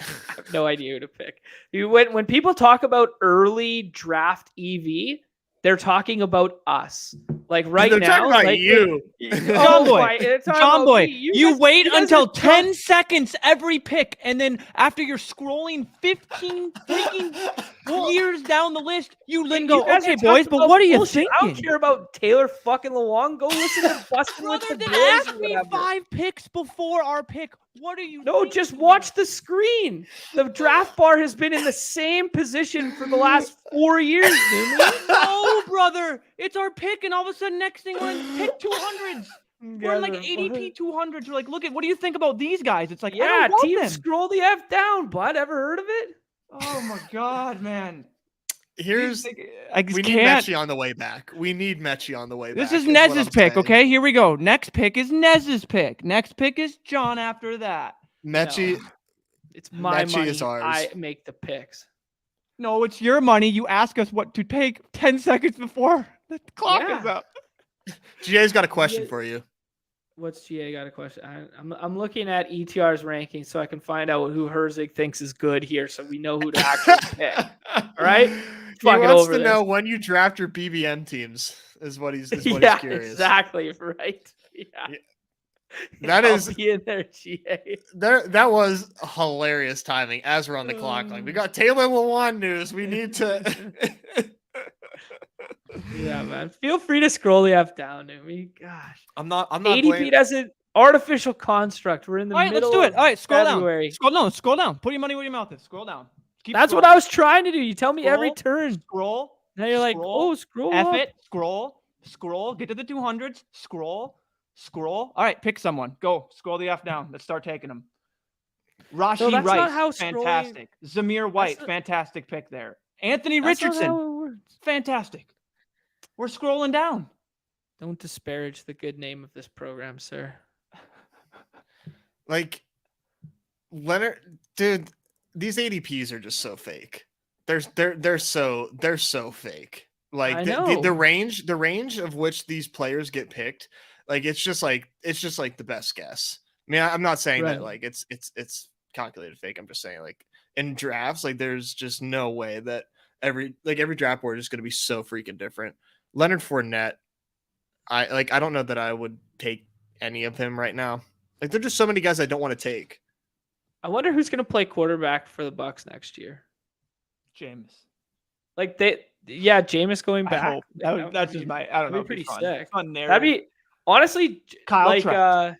I have no idea who to pick. When people talk about early draft EV, they're talking about us. Like right they're now. Talking about like you. John Boy, you wait until 10 seconds every pick, and then after you're scrolling 15 freaking years down the list, you then go, okay, boys, but what are you thinking? I don't care about Taylor fucking Lewan. Go listen to Bustin' with the Boys. Ask me 5 picks before our pick. What are you thinking? Just watch the screen. The draft bar has been in the same position for the last 4 years, dude. No, brother. It's our pick, and all of a sudden, next thing we're in pick 200s. We're in like ADP 200s. We're like, look at what do you think about these guys? It's like, I don't want them. Scroll the F down, bud. Ever heard of it? Oh my god, man. We need Mechie on the way back. This is Nez's pick, okay? Here we go. Next pick is Nez's pick. Next pick is John after that. Mechie. It's my Mechie money. Is ours. I make the picks. No, it's your money. You ask us what to take 10 seconds before the clock is up. GA's got a question for you. What's GA got a question? I'm looking at ETR's ranking so I can find out who Herzig thinks is good here, so we know who to actually pick. All right, He fucking wants over to this. know when you draft your BBM teams. Is what he's Yeah, curious. exactly right. Yeah, That I'll is be in there, GA. that was hilarious timing as we're on the clock. Like we got Taylor Lewan news. We need to. Yeah, man. Feel free to scroll the F down to me. Gosh, I'm not ADP blaming. does an artificial construct. We're in the All right, let's middle do it. All right, scroll February. down. Scroll down. Scroll down. Put your money where your mouth is. Scroll down. Keep That's what scrolling. I was trying to do. You tell me every Scroll, turn. Scroll. Now you're like, Scroll, oh, scroll F up. it. Scroll. Get to the 200s. Scroll. All right, pick someone. Go. Scroll the F down. Let's start taking them. Rashi No, that's not Rice, how scrolling- fantastic. Zamir White, not- fantastic pick there. Anthony That's not Richardson, how it works. fantastic. We're scrolling down. Don't disparage the good name of this program, sir. Like Leonard, dude, these ADPs are just so fake. They're so fake. Like the range of which these players get picked, like it's just like the best guess. I mean, I'm not saying that like it's calculated fake. I'm just saying like in drafts, like there's just no way that every draft board is going to be so freaking different. Leonard Fournette, I don't know that I would take any of him right now. Like there's just so many guys I don't want to take. I wonder who's going to play quarterback for the Bucks next year. Jameis. Like Jameis going back. I hope. That's just my. I don't know. That'd be pretty fun. sick. Fun narrative. That'd be honestly Kyle like Trask.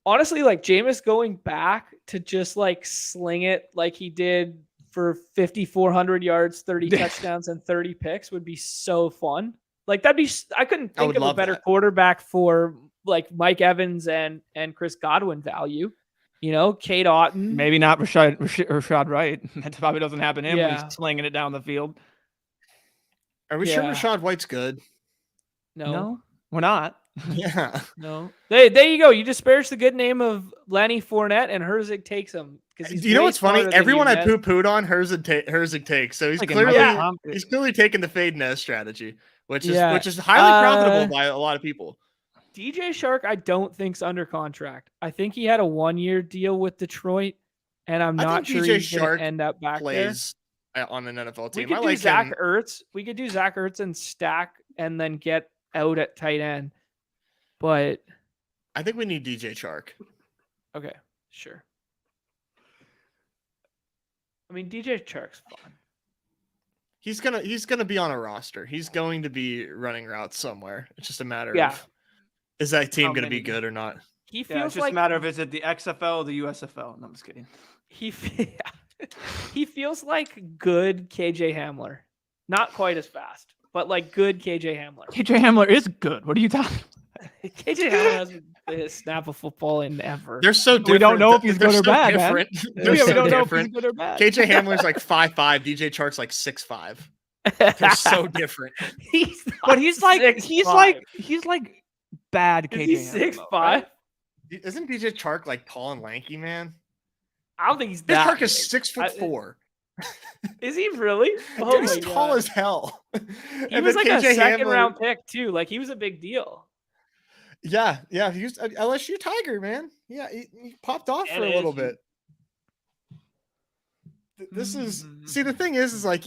honestly like Jameis going back to just like sling it like he did for 5,400 yards, 30 touchdowns, and 30 picks would be so fun. Like that'd be. I couldn't think of a better quarterback for like Mike Evans and Chris Godwin value. You know, Kate Otten. Maybe not Rashad Wright. That probably doesn't happen to him when Yeah. he's slinging it down the field. Are we sure Rashad White's good? No, we're not. Yeah. No. There you go. You disparage the good name of Lenny Fournette, and Herzig takes him. Do you know what's funny? Everyone I poo-pooed on, Herzig takes. So he's clearly taking the fade nest strategy, which is highly profitable by a lot of people. DJ Shark, I don't think's under contract. I think he had a 1-year deal with Detroit, and I'm not sure he's going to end up back plays there on an NFL team. We could do Zach Ertz. We could do Zach Ertz and stack, and then get out at tight end. But I think we need DJ Chark. Okay, sure. I mean, DJ Chark's fun. He's gonna be on a roster. He's going to be running routes somewhere. It's just a matter of is that team going to be good or not? He feels it's just a matter of is it the XFL or the USFL? No, I'm just kidding. He feels like good KJ Hamler. Not quite as fast, but like good KJ Hamler. KJ Hamler is good. What are you talking about? KJ Hamler hasn't snap a football in ever. They're so different. We don't know if he's good or bad, man. We don't know if he's good or bad. KJ Hamler's like 5'5", DJ Chark's like 6'5". They're so different. He's like bad KJ. Is he 6'5"? Right? Isn't DJ Chark like tall and lanky, man? I don't think he's that. Chark is 6'4". Is he really? Oh, dude, he's tall as hell. He was like KJ a second-round pick too. Like he was a big deal. Yeah. He was LSU Tiger, man. Yeah, he popped off for a little bit. This is the thing is like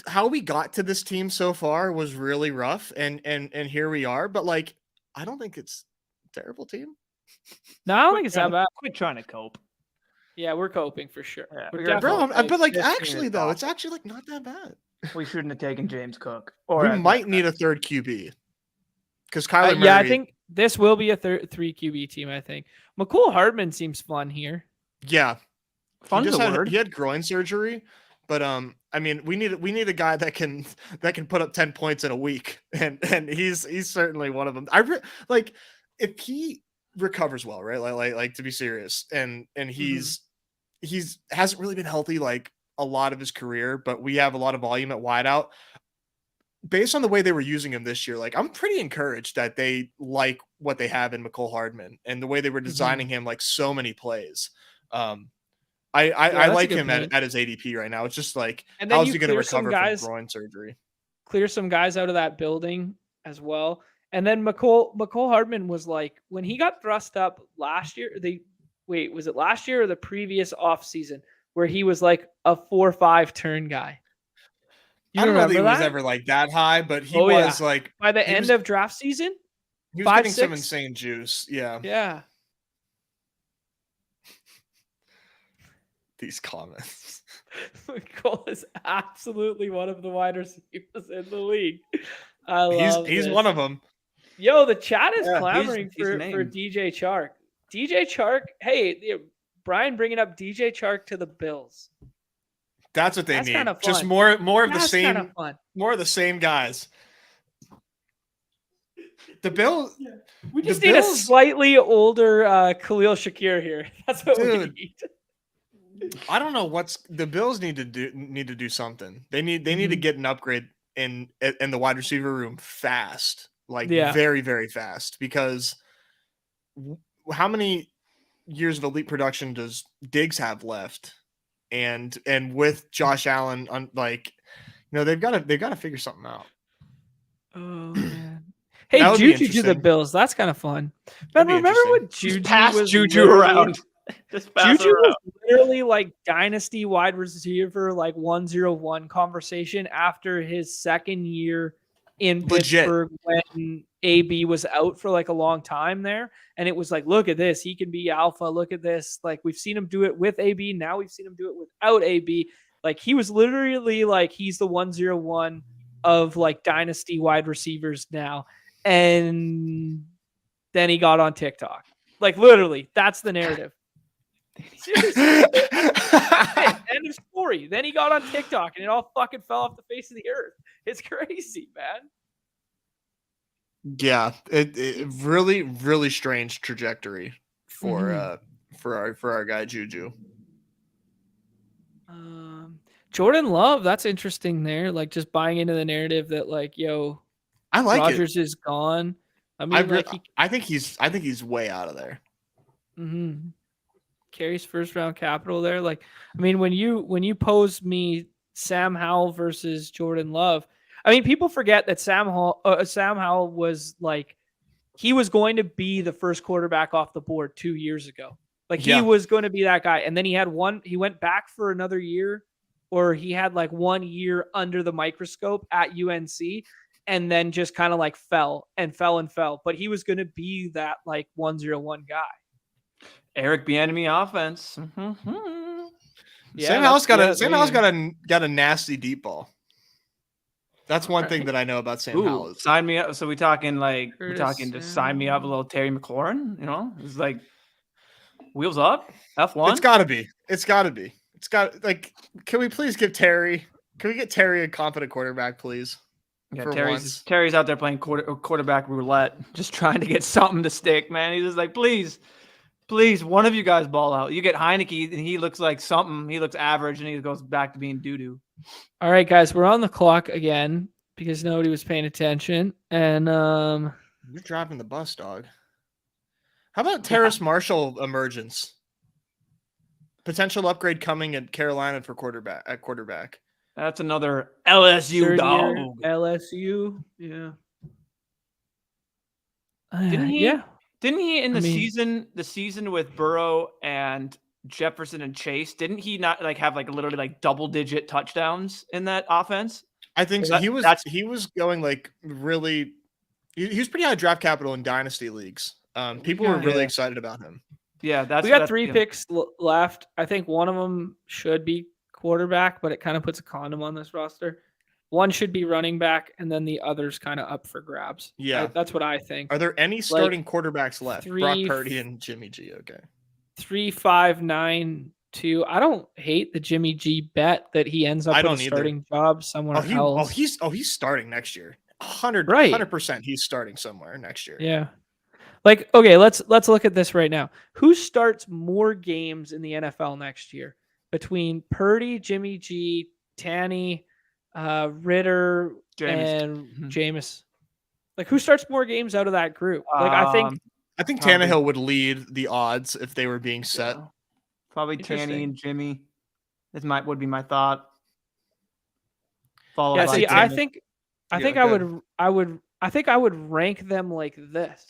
how we got to this team so far was really rough, and here we are. But like, I don't think it's a terrible team. No, I don't think it's that bad. Quit trying to cope. Yeah, we're coping for sure. Yeah, but like actually though, it's actually like not that bad. We shouldn't have taken James Cook. Or we might need a third QB because Kyler Murray. Yeah, I think this will be a 3 QB team. I think McCole Hardman seems fun here. Yeah, fun. He had groin surgery, but I mean, we need a guy that can put up 10 points in a week, and he's certainly one of them. Like if he recovers well, right? Like to be serious, and he's hasn't really been healthy like a lot of his career, but we have a lot of volume at wideout. Based on the way they were using him this year, like I'm pretty encouraged that they like what they have in McCole Hardman and the way they were designing him like so many plays. I like him at his ADP right now. It's just like how's he going to recover from groin surgery? Clear some guys out of that building as well. And then McCole Hardman was like, when he got thrust up last year, was it last year or the previous offseason where he was like a 4-5 turn guy? I don't know that he was ever like that high, but he was like by the end of draft season. He was getting some insane juice. Yeah. Yeah. These comments. McCole is absolutely one of the wide receivers in the league. He's one of them. Yo, the chat is clamoring for DJ Chark. DJ Chark, hey, Brian bringing up DJ Chark to the Bills. That's what they need. Kind of just more of the same, kind of fun. More of the same guys. The Bills. Yeah. We just need a slightly older Khalil Shakir here. That's what we need. I don't know the Bills need to do something. They need to get an upgrade in the wide receiver room fast, very, very fast. Because how many years of elite production does Diggs have left? And with Josh Allen, they've got to figure something out. Oh man. Hey, Juju to the Bills. That's kind of fun. But remember when Juju was Juju around? Juju was literally like dynasty wide receiver, like 101 conversation after his second year in Pittsburgh when AB was out for like a long time there. And it was like, look at this. He can be alpha. Look at this. Like we've seen him do it with AB. Now we've seen him do it without AB. Like he was literally like, he's the 101 of like dynasty wide receivers now. And then he got on TikTok. Like literally, that's the narrative. Seriously. End of story. Then he got on TikTok and it all fucking fell off the face of the earth. It's crazy, man. Yeah, it really, really strange trajectory for our guy Juju. Jordan Love, that's interesting there. Like just buying into the narrative that like, yo, I like Rodgers is gone. I mean, I think he's way out of there. Mm-hmm. Carries first round capital there. Like, I mean, when you pose me Sam Howell versus Jordan Love, I mean, people forget that Sam Howell was like, he was going to be the first quarterback off the board 2 years ago. Like he was going to be that guy. And then he went back for another year, or he had like 1 year under the microscope at UNC and then just kind of like fell. But he was going to be that like 101 guy. Eric Bieniemy offense. Mm-hmm. Yeah, Sam Howell's got a nasty deep ball. That's one thing that I know about Sam Howell. Sign me up. So we're talking just sign me up a little Terry McLaurin. It's like wheels up. F1. It's gotta be. Can we please give Terry? Can we get Terry a competent quarterback, please? Yeah, Terry's out there playing quarterback roulette, just trying to get something to stick. Man, he's just like, please, one of you guys ball out. You get Heineke, and he looks like something. He looks average, and he goes back to being doo-doo. All right, guys, we're on the clock again because nobody was paying attention. And you're driving the bus, dog. How about Terrace Marshall emergence? Potential upgrade coming at Carolina for quarterback. That's another LSU dog. LSU, yeah. Didn't he in the season with Burrow and Jefferson and Chase, didn't he not like have like literally like double-digit touchdowns in that offense? I think so. He was going like really. He was pretty high draft capital in dynasty leagues. People were really excited about him. Yeah, we got 3 picks left. I think one of them should be quarterback, but it kind of puts a condom on this roster. One should be running back, and then the other's kind of up for grabs. Yeah, that's what I think. Are there any starting quarterbacks left? Brock Purdy and Jimmy G. Okay. 3, 5, 9, 2. I don't hate the Jimmy G bet that he ends up with a starting job somewhere else. He's starting next year. 100%. He's starting somewhere next year. Yeah. Like, okay, let's look at this right now. Who starts more games in the NFL next year between Purdy, Jimmy G, Tanny, Ritter, and Jameis? Like, who starts more games out of that group? Like, I think Tannehill would lead the odds if they were being set. Yeah. Probably Tanny and Jimmy. Would be my thought. I think I would I think I would rank them like this.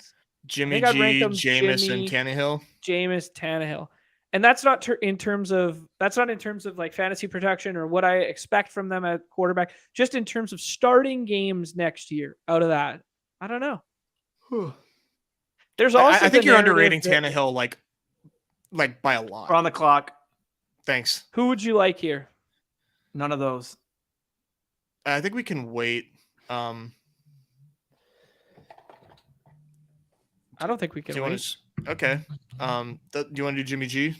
Jimmy I'd rank G, them Jameis, and Jimmy, Tannehill. Jameis, Tannehill. And that's not in terms of like fantasy production or what I expect from them at quarterback, just in terms of starting games next year out of that. I don't know. There's also I think the you're narrative underrating that- Tannehill like by a lot. We're on the clock. Thanks. Who would you like here? None of those. I think we can wait. I don't think we can wait. Okay. Do you want to do Jimmy G?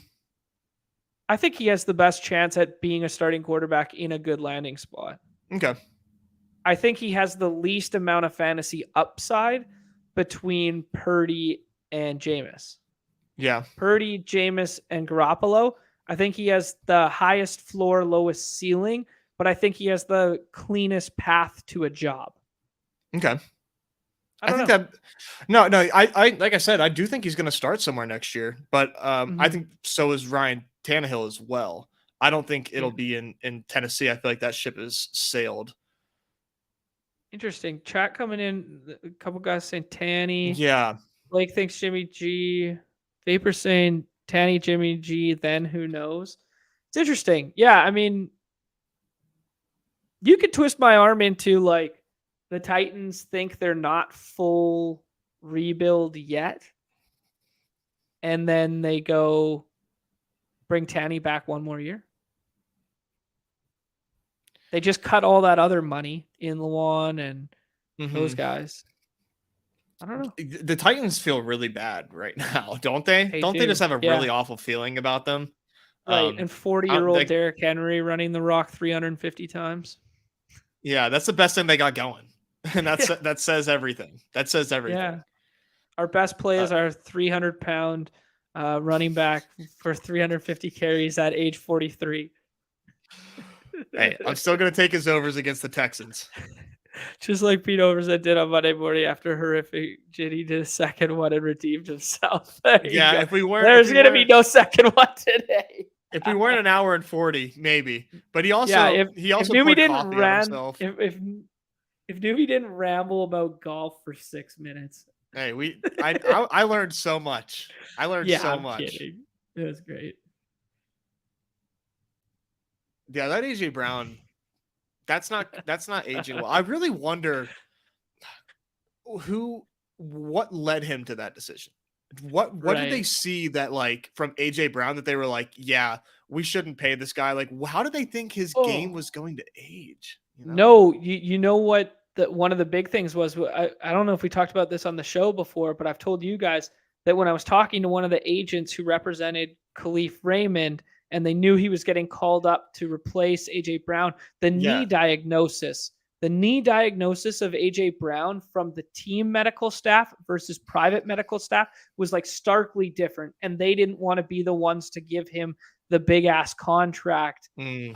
I think he has the best chance at being a starting quarterback in a good landing spot. Okay. I think he has the least amount of fantasy upside between Purdy and Jameis. Yeah. Purdy, Jameis, and Garoppolo. I think he has the highest floor, lowest ceiling, but I think he has the cleanest path to a job. Okay. I think that no, I like I said, I do think he's going to start somewhere next year, but I think so is Ryan Tannehill as well. I don't think it'll be in Tennessee. I feel like that ship is sailed. Interesting. Chat coming in. A couple guys saying Tanny. Yeah. Blake thinks Jimmy G. Vapor saying Tanny, Jimmy G. Then who knows? It's interesting. Yeah, I mean, you could twist my arm into like the Titans think they're not full rebuild yet, and then they go bring Tanny back one more year. They just cut all that other money in Lawan and those guys. I don't know. The Titans feel really bad right now, don't they? They don't do. they just have a really awful feeling about them? Right. And 40-year-old Derrick Henry running the rock 350 times. Yeah, that's the best thing they got going. And that says everything. That says everything. Yeah. Our best play is our 300-pound running back for 350 carries at age 43. Hey, I'm still going to take his overs against the Texans. Just like Pete Overzet did on Monday morning after horrific Jitty did a second one and redeemed himself. Yeah, if we weren't, there's going to be no second one today. If we weren't an hour and 40, maybe. But he also if Newbie didn't himself. If Newbie didn't ramble about golf for 6 minutes. Hey, I learned so much. I learned so much. Kidding. It was great. Yeah, that AJ Brown, that's not aging well. I really wonder what led him to that decision. What did they see that like from AJ Brown that they were like, yeah, we shouldn't pay this guy? Like, how did they think his game was going to age? No, you know what? One of the big things was, I don't know if we talked about this on the show before, but I've told you guys that when I was talking to one of the agents who represented Khalif Raymond and they knew he was getting called up to replace AJ Brown, the knee diagnosis of AJ Brown from the team medical staff versus private medical staff was like starkly different. And they didn't want to be the ones to give him the big ass contract in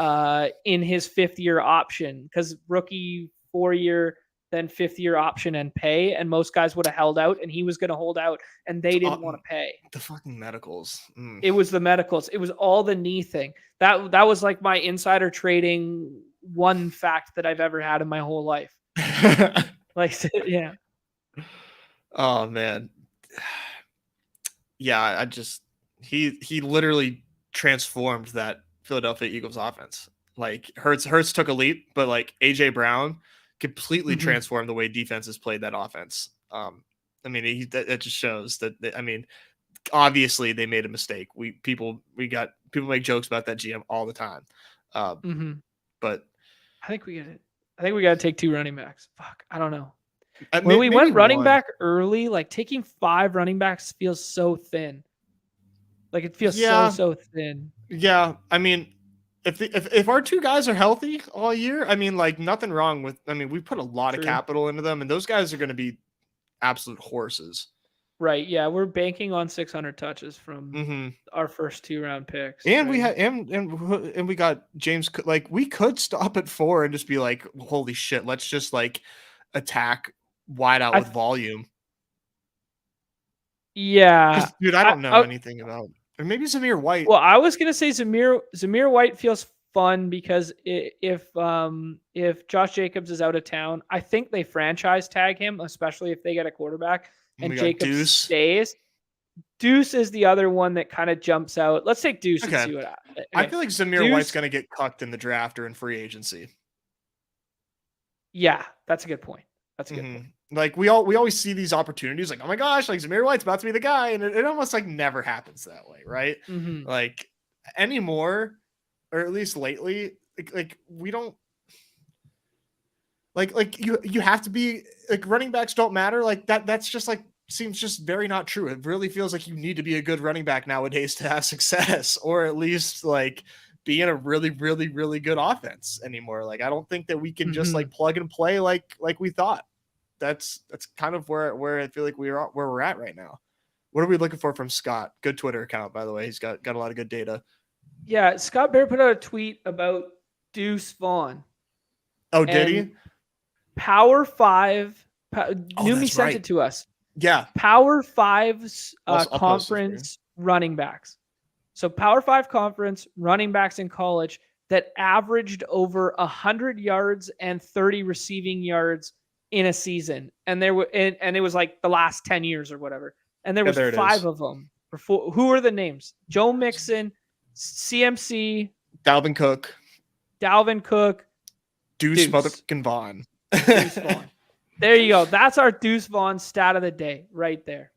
his 5th year option, because rookie 4-year, then 5th year option and pay. And most guys would have held out and he was going to hold out and they didn't want to pay. The fucking medicals. It was the medicals. It was all the knee thing. That was like my insider trading one fact that I've ever had in my whole life. Like, yeah. Oh man. Yeah, he literally transformed that Philadelphia Eagles offense. Like Hurts took a leap, but like AJ Brown completely transformed the way defenses played that offense. I mean, that just shows that. Obviously they made a mistake. People make jokes about that GM all the time. But I think we got to take 2 running backs. Fuck, I don't know. When we went running back early, like taking 5 running backs feels so thin. Like it feels so thin. Yeah, I mean, if our 2 guys are healthy all year, I mean, like nothing wrong with. I mean, we put a lot of capital into them, and those guys are going to be absolute horses. Right. Yeah, we're banking on 600 touches from our first 2-round picks. And we had and we got James. Like we could stop at 4 and just be like, holy shit, let's just like attack wide out with volume. Yeah, dude, I don't know anything about. Or maybe Zamir White. Well, I was gonna say Zamir White feels fun because if Josh Jacobs is out of town, I think they franchise tag him, especially if they get a quarterback and Jacobs stays. Deuce is the other one that kind of jumps out. Let's take Deuce and see what happens. Okay. I feel like Zamir White's going to get cucked in the draft or in free agency. Yeah, that's a good point. That's a good point. Like we always see these opportunities like, oh my gosh, like Zamir White's about to be the guy. And it almost like never happens that way. Right. Like anymore, or at least lately, like we don't like you have to be like running backs don't matter. Like that's just like, seems just very not true. It really feels like you need to be a good running back nowadays to have success, or at least like be in a really, really, really good offense anymore. Like, I don't think that we can just like plug and play like we thought. That's kind of where I feel like where we're at right now. What are we looking for from Scott? Good Twitter account, by the way. He's got a lot of good data. Yeah, Scott Bear put out a tweet about Deuce Vaughn. Oh, did he? Power 5. Numi sent it to us. Yeah. Power 5's conference running backs. So Power 5 conference running backs in college that averaged over 100 yards and 30 receiving yards in a season. And there were and it was like the last 10 years or whatever. And there was 5 of them. Who are the names? Joe Mixon, CMC, Dalvin Cook, Deuce motherfucking Vaughn. Deuce Vaughn. There you go. That's our Deuce Vaughn stat of the day right there.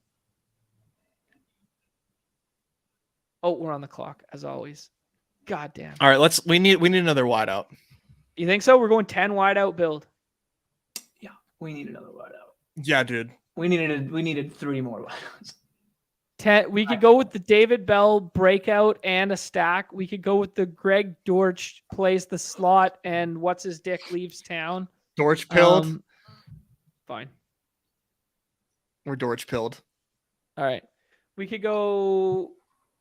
Oh, we're on the clock as always. God damn. All right, we need another wideout. You think so? We're going 10 wideout build. Yeah, we need another wideout. Yeah, dude. We needed 3 more wideouts. 10. We could go with the David Bell breakout and a stack. We could go with the Greg Dortch plays the slot and what's his dick leaves town. Dortch pilled. Fine. We're Dortch pilled. All right. We could go.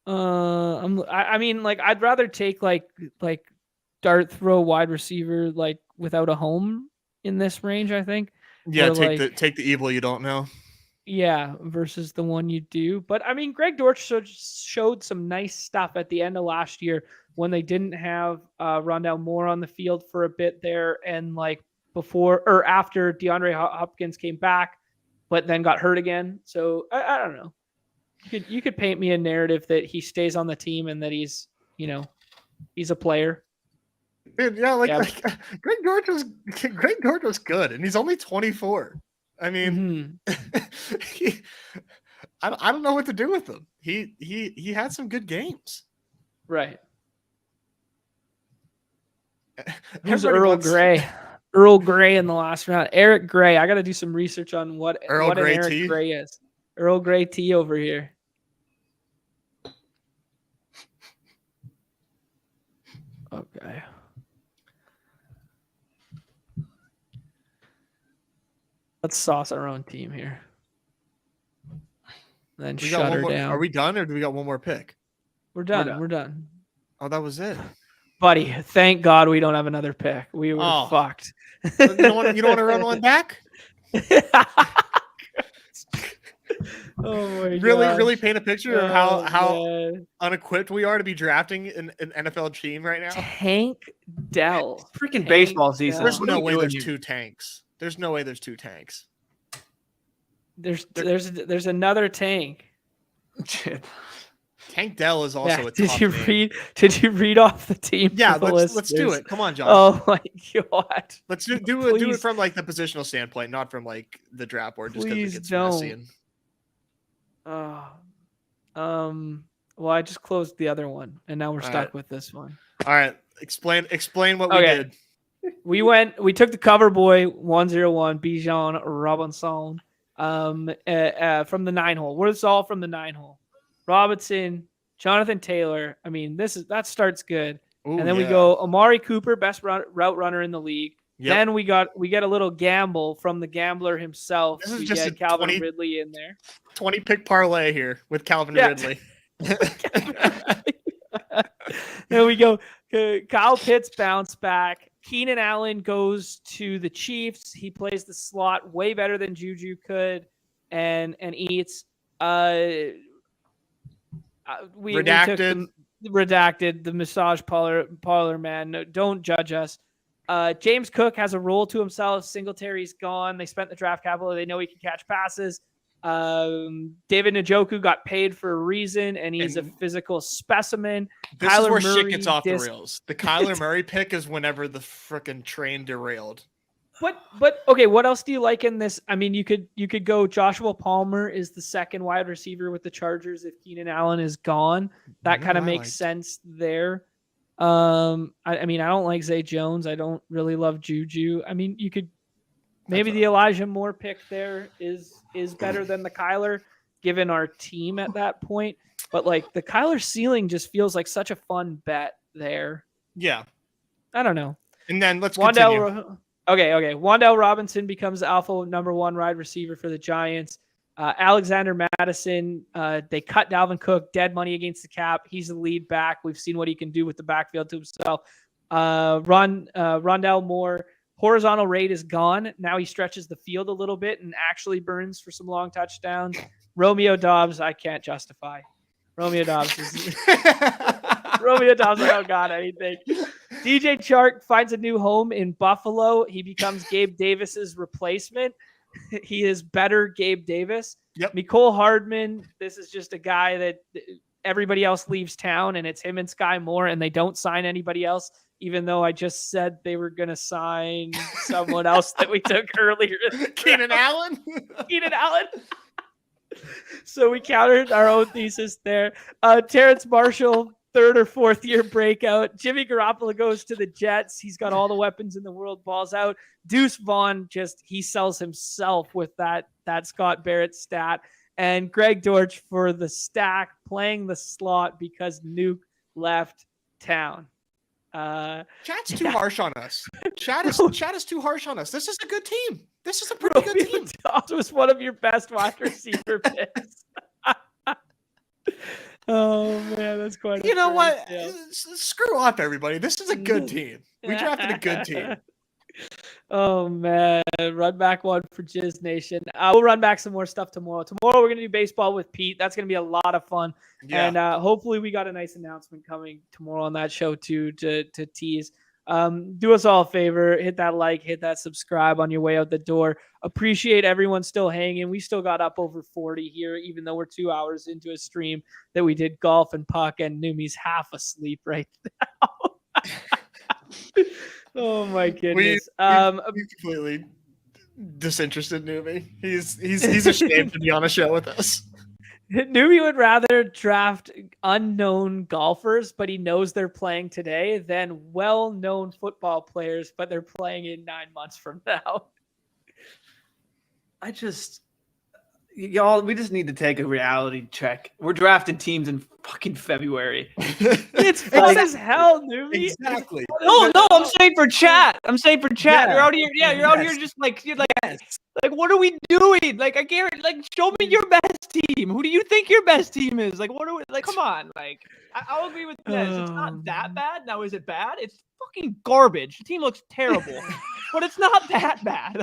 I mean, like, I'd rather take like dart throw wide receiver like without a home in this range. I think. Yeah, take the evil you don't know. Yeah, versus the one you do. But I mean, Greg Dortch showed some nice stuff at the end of last year when they didn't have Rondale Moore on the field for a bit there, and like before or after DeAndre Hopkins came back, but then got hurt again. So I don't know. You could paint me a narrative that he stays on the team and that he's a player. Dude, yeah, like Greg Dortch was good, and he's only 24. I mean, I don't know what to do with him. He had some good games. Right. Who's Earl Grey? Earl Grey in the last round. Eric Gray. I got to do some research on what Eric Gray is. Earl Grey T over here. Okay. Let's sauce our own team here. Then shut her down. Are we done, or do we got one more pick? We're done. Oh, that was it. Buddy, thank God we don't have another pick. We were fucked. You don't want to run one back? Oh my God. Really paint a picture of how unequipped we are to be drafting an NFL team right now. Tank Dell. It's freaking baseball season. There's no way there's 2 tanks. There's no way there's 2 tanks. There's another tank. Tank Dell is also a tough name. Did you read off the team? Yeah, let's do it. Come on, John. Oh my God. Let's do it from like the positional standpoint, not from like the draft board, just because it gets messy. Well, I just closed the other one, and now we're stuck with this one. All right, explain what we did. We took the cover boy 101 Bijan Robinson from the 9 hole. We're all from the 9 hole. Robinson, Jonathan Taylor. I mean, that starts good. Ooh, and then we go Amari Cooper, best route runner in the league. Yep. Then we get a little gamble from the gambler himself. This is just get Calvin Ridley in there. 20 pick parlay here with Calvin Ridley. There we go. Kyle Pitts bounce back. Keenan Allen goes to the Chiefs. He plays the slot way better than Juju could, and eats. We took redacted, the massage parlor man. No, don't judge us. James Cook has a role to himself. Singletary's gone. They spent the draft capital. They know he can catch passes. David Njoku got paid for a reason, and he's a physical specimen. This Kyler is where Murray shit gets off the rails. The Kyler Murray pick is whenever the frickin' train derailed. But okay, what else do you like in this? I mean, you could go Joshua Palmer is the second wide receiver with the Chargers if Keenan Allen is gone. That kind of makes sense there. I mean, I don't like Zay Jones. I don't really love Juju. I mean, you could maybe the Elijah Moore pick there is better than the Kyler, given our team at that point. But like the Kyler ceiling just feels like such a fun bet there. Yeah. I don't know. And then let's continue. Okay. Wan'Dale Robinson becomes alpha number 1 wide receiver for the Giants. Alexander Madison, they cut Dalvin Cook, dead money against the cap. He's the lead back. We've seen what he can do with the backfield to himself. Rondell Moore, horizontal rate is gone. Now he stretches the field a little bit and actually burns for some long touchdowns. Romeo Doubs, I can't justify. Romeo Doubs is Romeo Doubs, I don't got anything. DJ Chark finds a new home in Buffalo. He becomes Gabe Davis's replacement. He is better Gabe Davis. Yep. Mecole Hardman, this is just a guy that everybody else leaves town, and it's him and Sky Moore, and they don't sign anybody else, even though I just said they were going to sign someone else that we took earlier. Keenan Allen? Keenan Allen. So we countered our own thesis there. Terrence Marshall, 3rd or 4th year breakout. Jimmy Garoppolo goes to the Jets. He's got all the weapons in the world, balls out. Deuce Vaughn, he sells himself with that Scott Barrett stat. And Greg Dortch for the stack, playing the slot because Nuke left town. Chat's too harsh on us. Chat is too harsh on us. This is a good team. This is a pretty good team. Dobbs was one of your best wide receiver picks. Oh man, that's quite. You know what? Yeah. Screw off, everybody. This is a good team. We drafted a good team. Oh man, run back one for Jizz Nation. We'll run back some more stuff tomorrow. Tomorrow we're gonna do baseball with Pete. That's gonna be a lot of fun. Yeah. And hopefully we got a nice announcement coming tomorrow on that show too to tease. Do us all a favor, hit that like, hit that subscribe on your way out the door. Appreciate everyone still hanging. We still got up over 40 here, even though we're 2 hours into a stream that we did golf and puck, and Numi's half asleep right now. Oh my goodness. We completely disinterested Numi. He's ashamed to be on a show with us. Numi would rather draft unknown golfers, but he knows they're playing today, than well-known football players, but they're playing in 9 months from now. Y'all, we just need to take a reality check. We're drafting teams in fucking February. It's fun as hell, Numi. Exactly. No, I'm saying for chat. Yeah. You're out here. Yeah, you're out here just like yes. Like, what are we doing? Like, I can't. Like, show me your best team. Who do you think your best team is? Like, what are we? Like, come on. Like, I'll agree with this. It's not that bad. Now, is it bad? It's fucking garbage. The team looks terrible, but it's not that bad.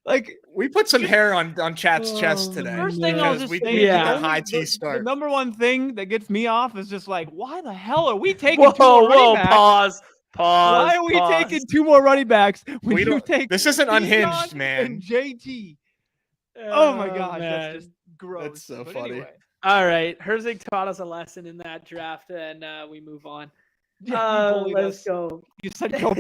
Like we put some hair on Chat's chest today. First thing I'll just say, a high T start. The number one thing that gets me off is just like, why the hell are we taking two more running backs? Pause. Why are we taking 2 more running backs? This isn't unhinged, man. And JT. Oh my gosh, that's just gross. That's so funny. Anyway. All right, Herzig taught us a lesson in that draft, and we move on. Let's go. You said go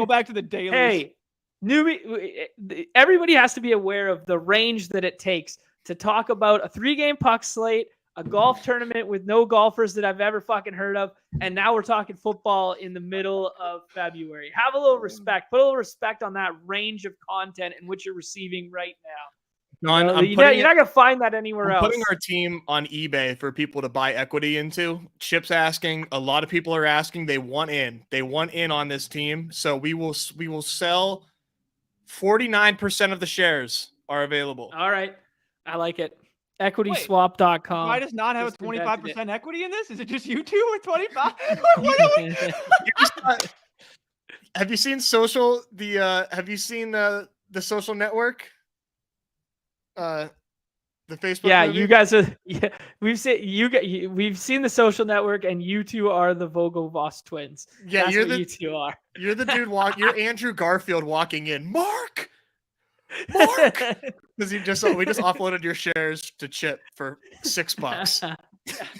back to the dailies. Hey, newbie, everybody has to be aware of the range that it takes to talk about a 3-game puck slate, a golf tournament with no golfers that I've ever fucking heard of, and now we're talking football in the middle of February. Have a little respect. Put a little respect on that range of content in which you're receiving right now. John, you're not going to find that anywhere else. Putting our team on eBay for people to buy equity into. Chip's asking. A lot of people are asking. They want in. They want in on this team. So we will sell 49% of the shares are available. All right. I like it. EquitySwap.com. Why does not have a 25% equity in this? Is it just you two with 25? What are we? Have you seen Have you seen the Social Network? The Facebook. Yeah, movie? you guys are. Yeah, we've seen the Social Network, and you two are the Vogelvoss twins. Yeah, That's what you two are. You're the dude. You're Andrew Garfield walking in. Mark. Because we just offloaded your shares to Chip for $6.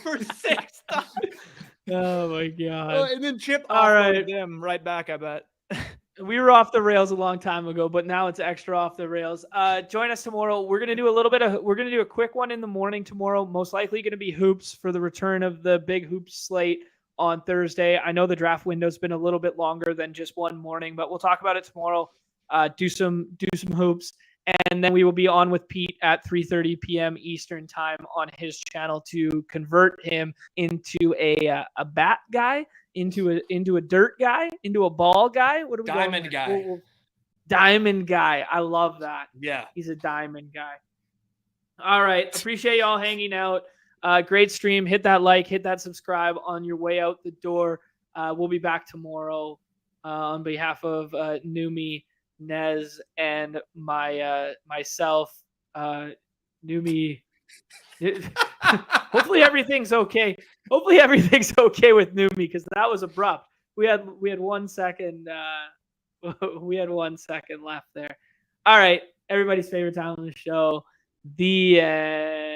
For $6. Oh my god! And then Chip All offloaded right. them right back, I bet. We were off the rails a long time ago, but now it's extra off the rails. Join us tomorrow. We're gonna do a quick one in the morning tomorrow. Most likely gonna be hoops for the return of the big hoops slate on Thursday. I know the draft window's been a little bit longer than just one morning, but we'll talk about it tomorrow. Do some hoops, and then we will be on with Pete at 3:30 p.m. Eastern time on his channel to convert him into a bat guy. Into a dirt guy, into a ball guy. What are we Diamond guy. Diamond guy. I love that. Yeah. He's a diamond guy. All right. Appreciate y'all hanging out. Great stream. Hit that like, hit that subscribe on your way out the door. We'll be back tomorrow on behalf of Numi, Nez, and myself. Numi. Hopefully everything's okay. Hopefully everything's okay with Numi, because that was abrupt. We had 1 second. We had 1 second left there. All right, everybody's favorite time on the show. The end.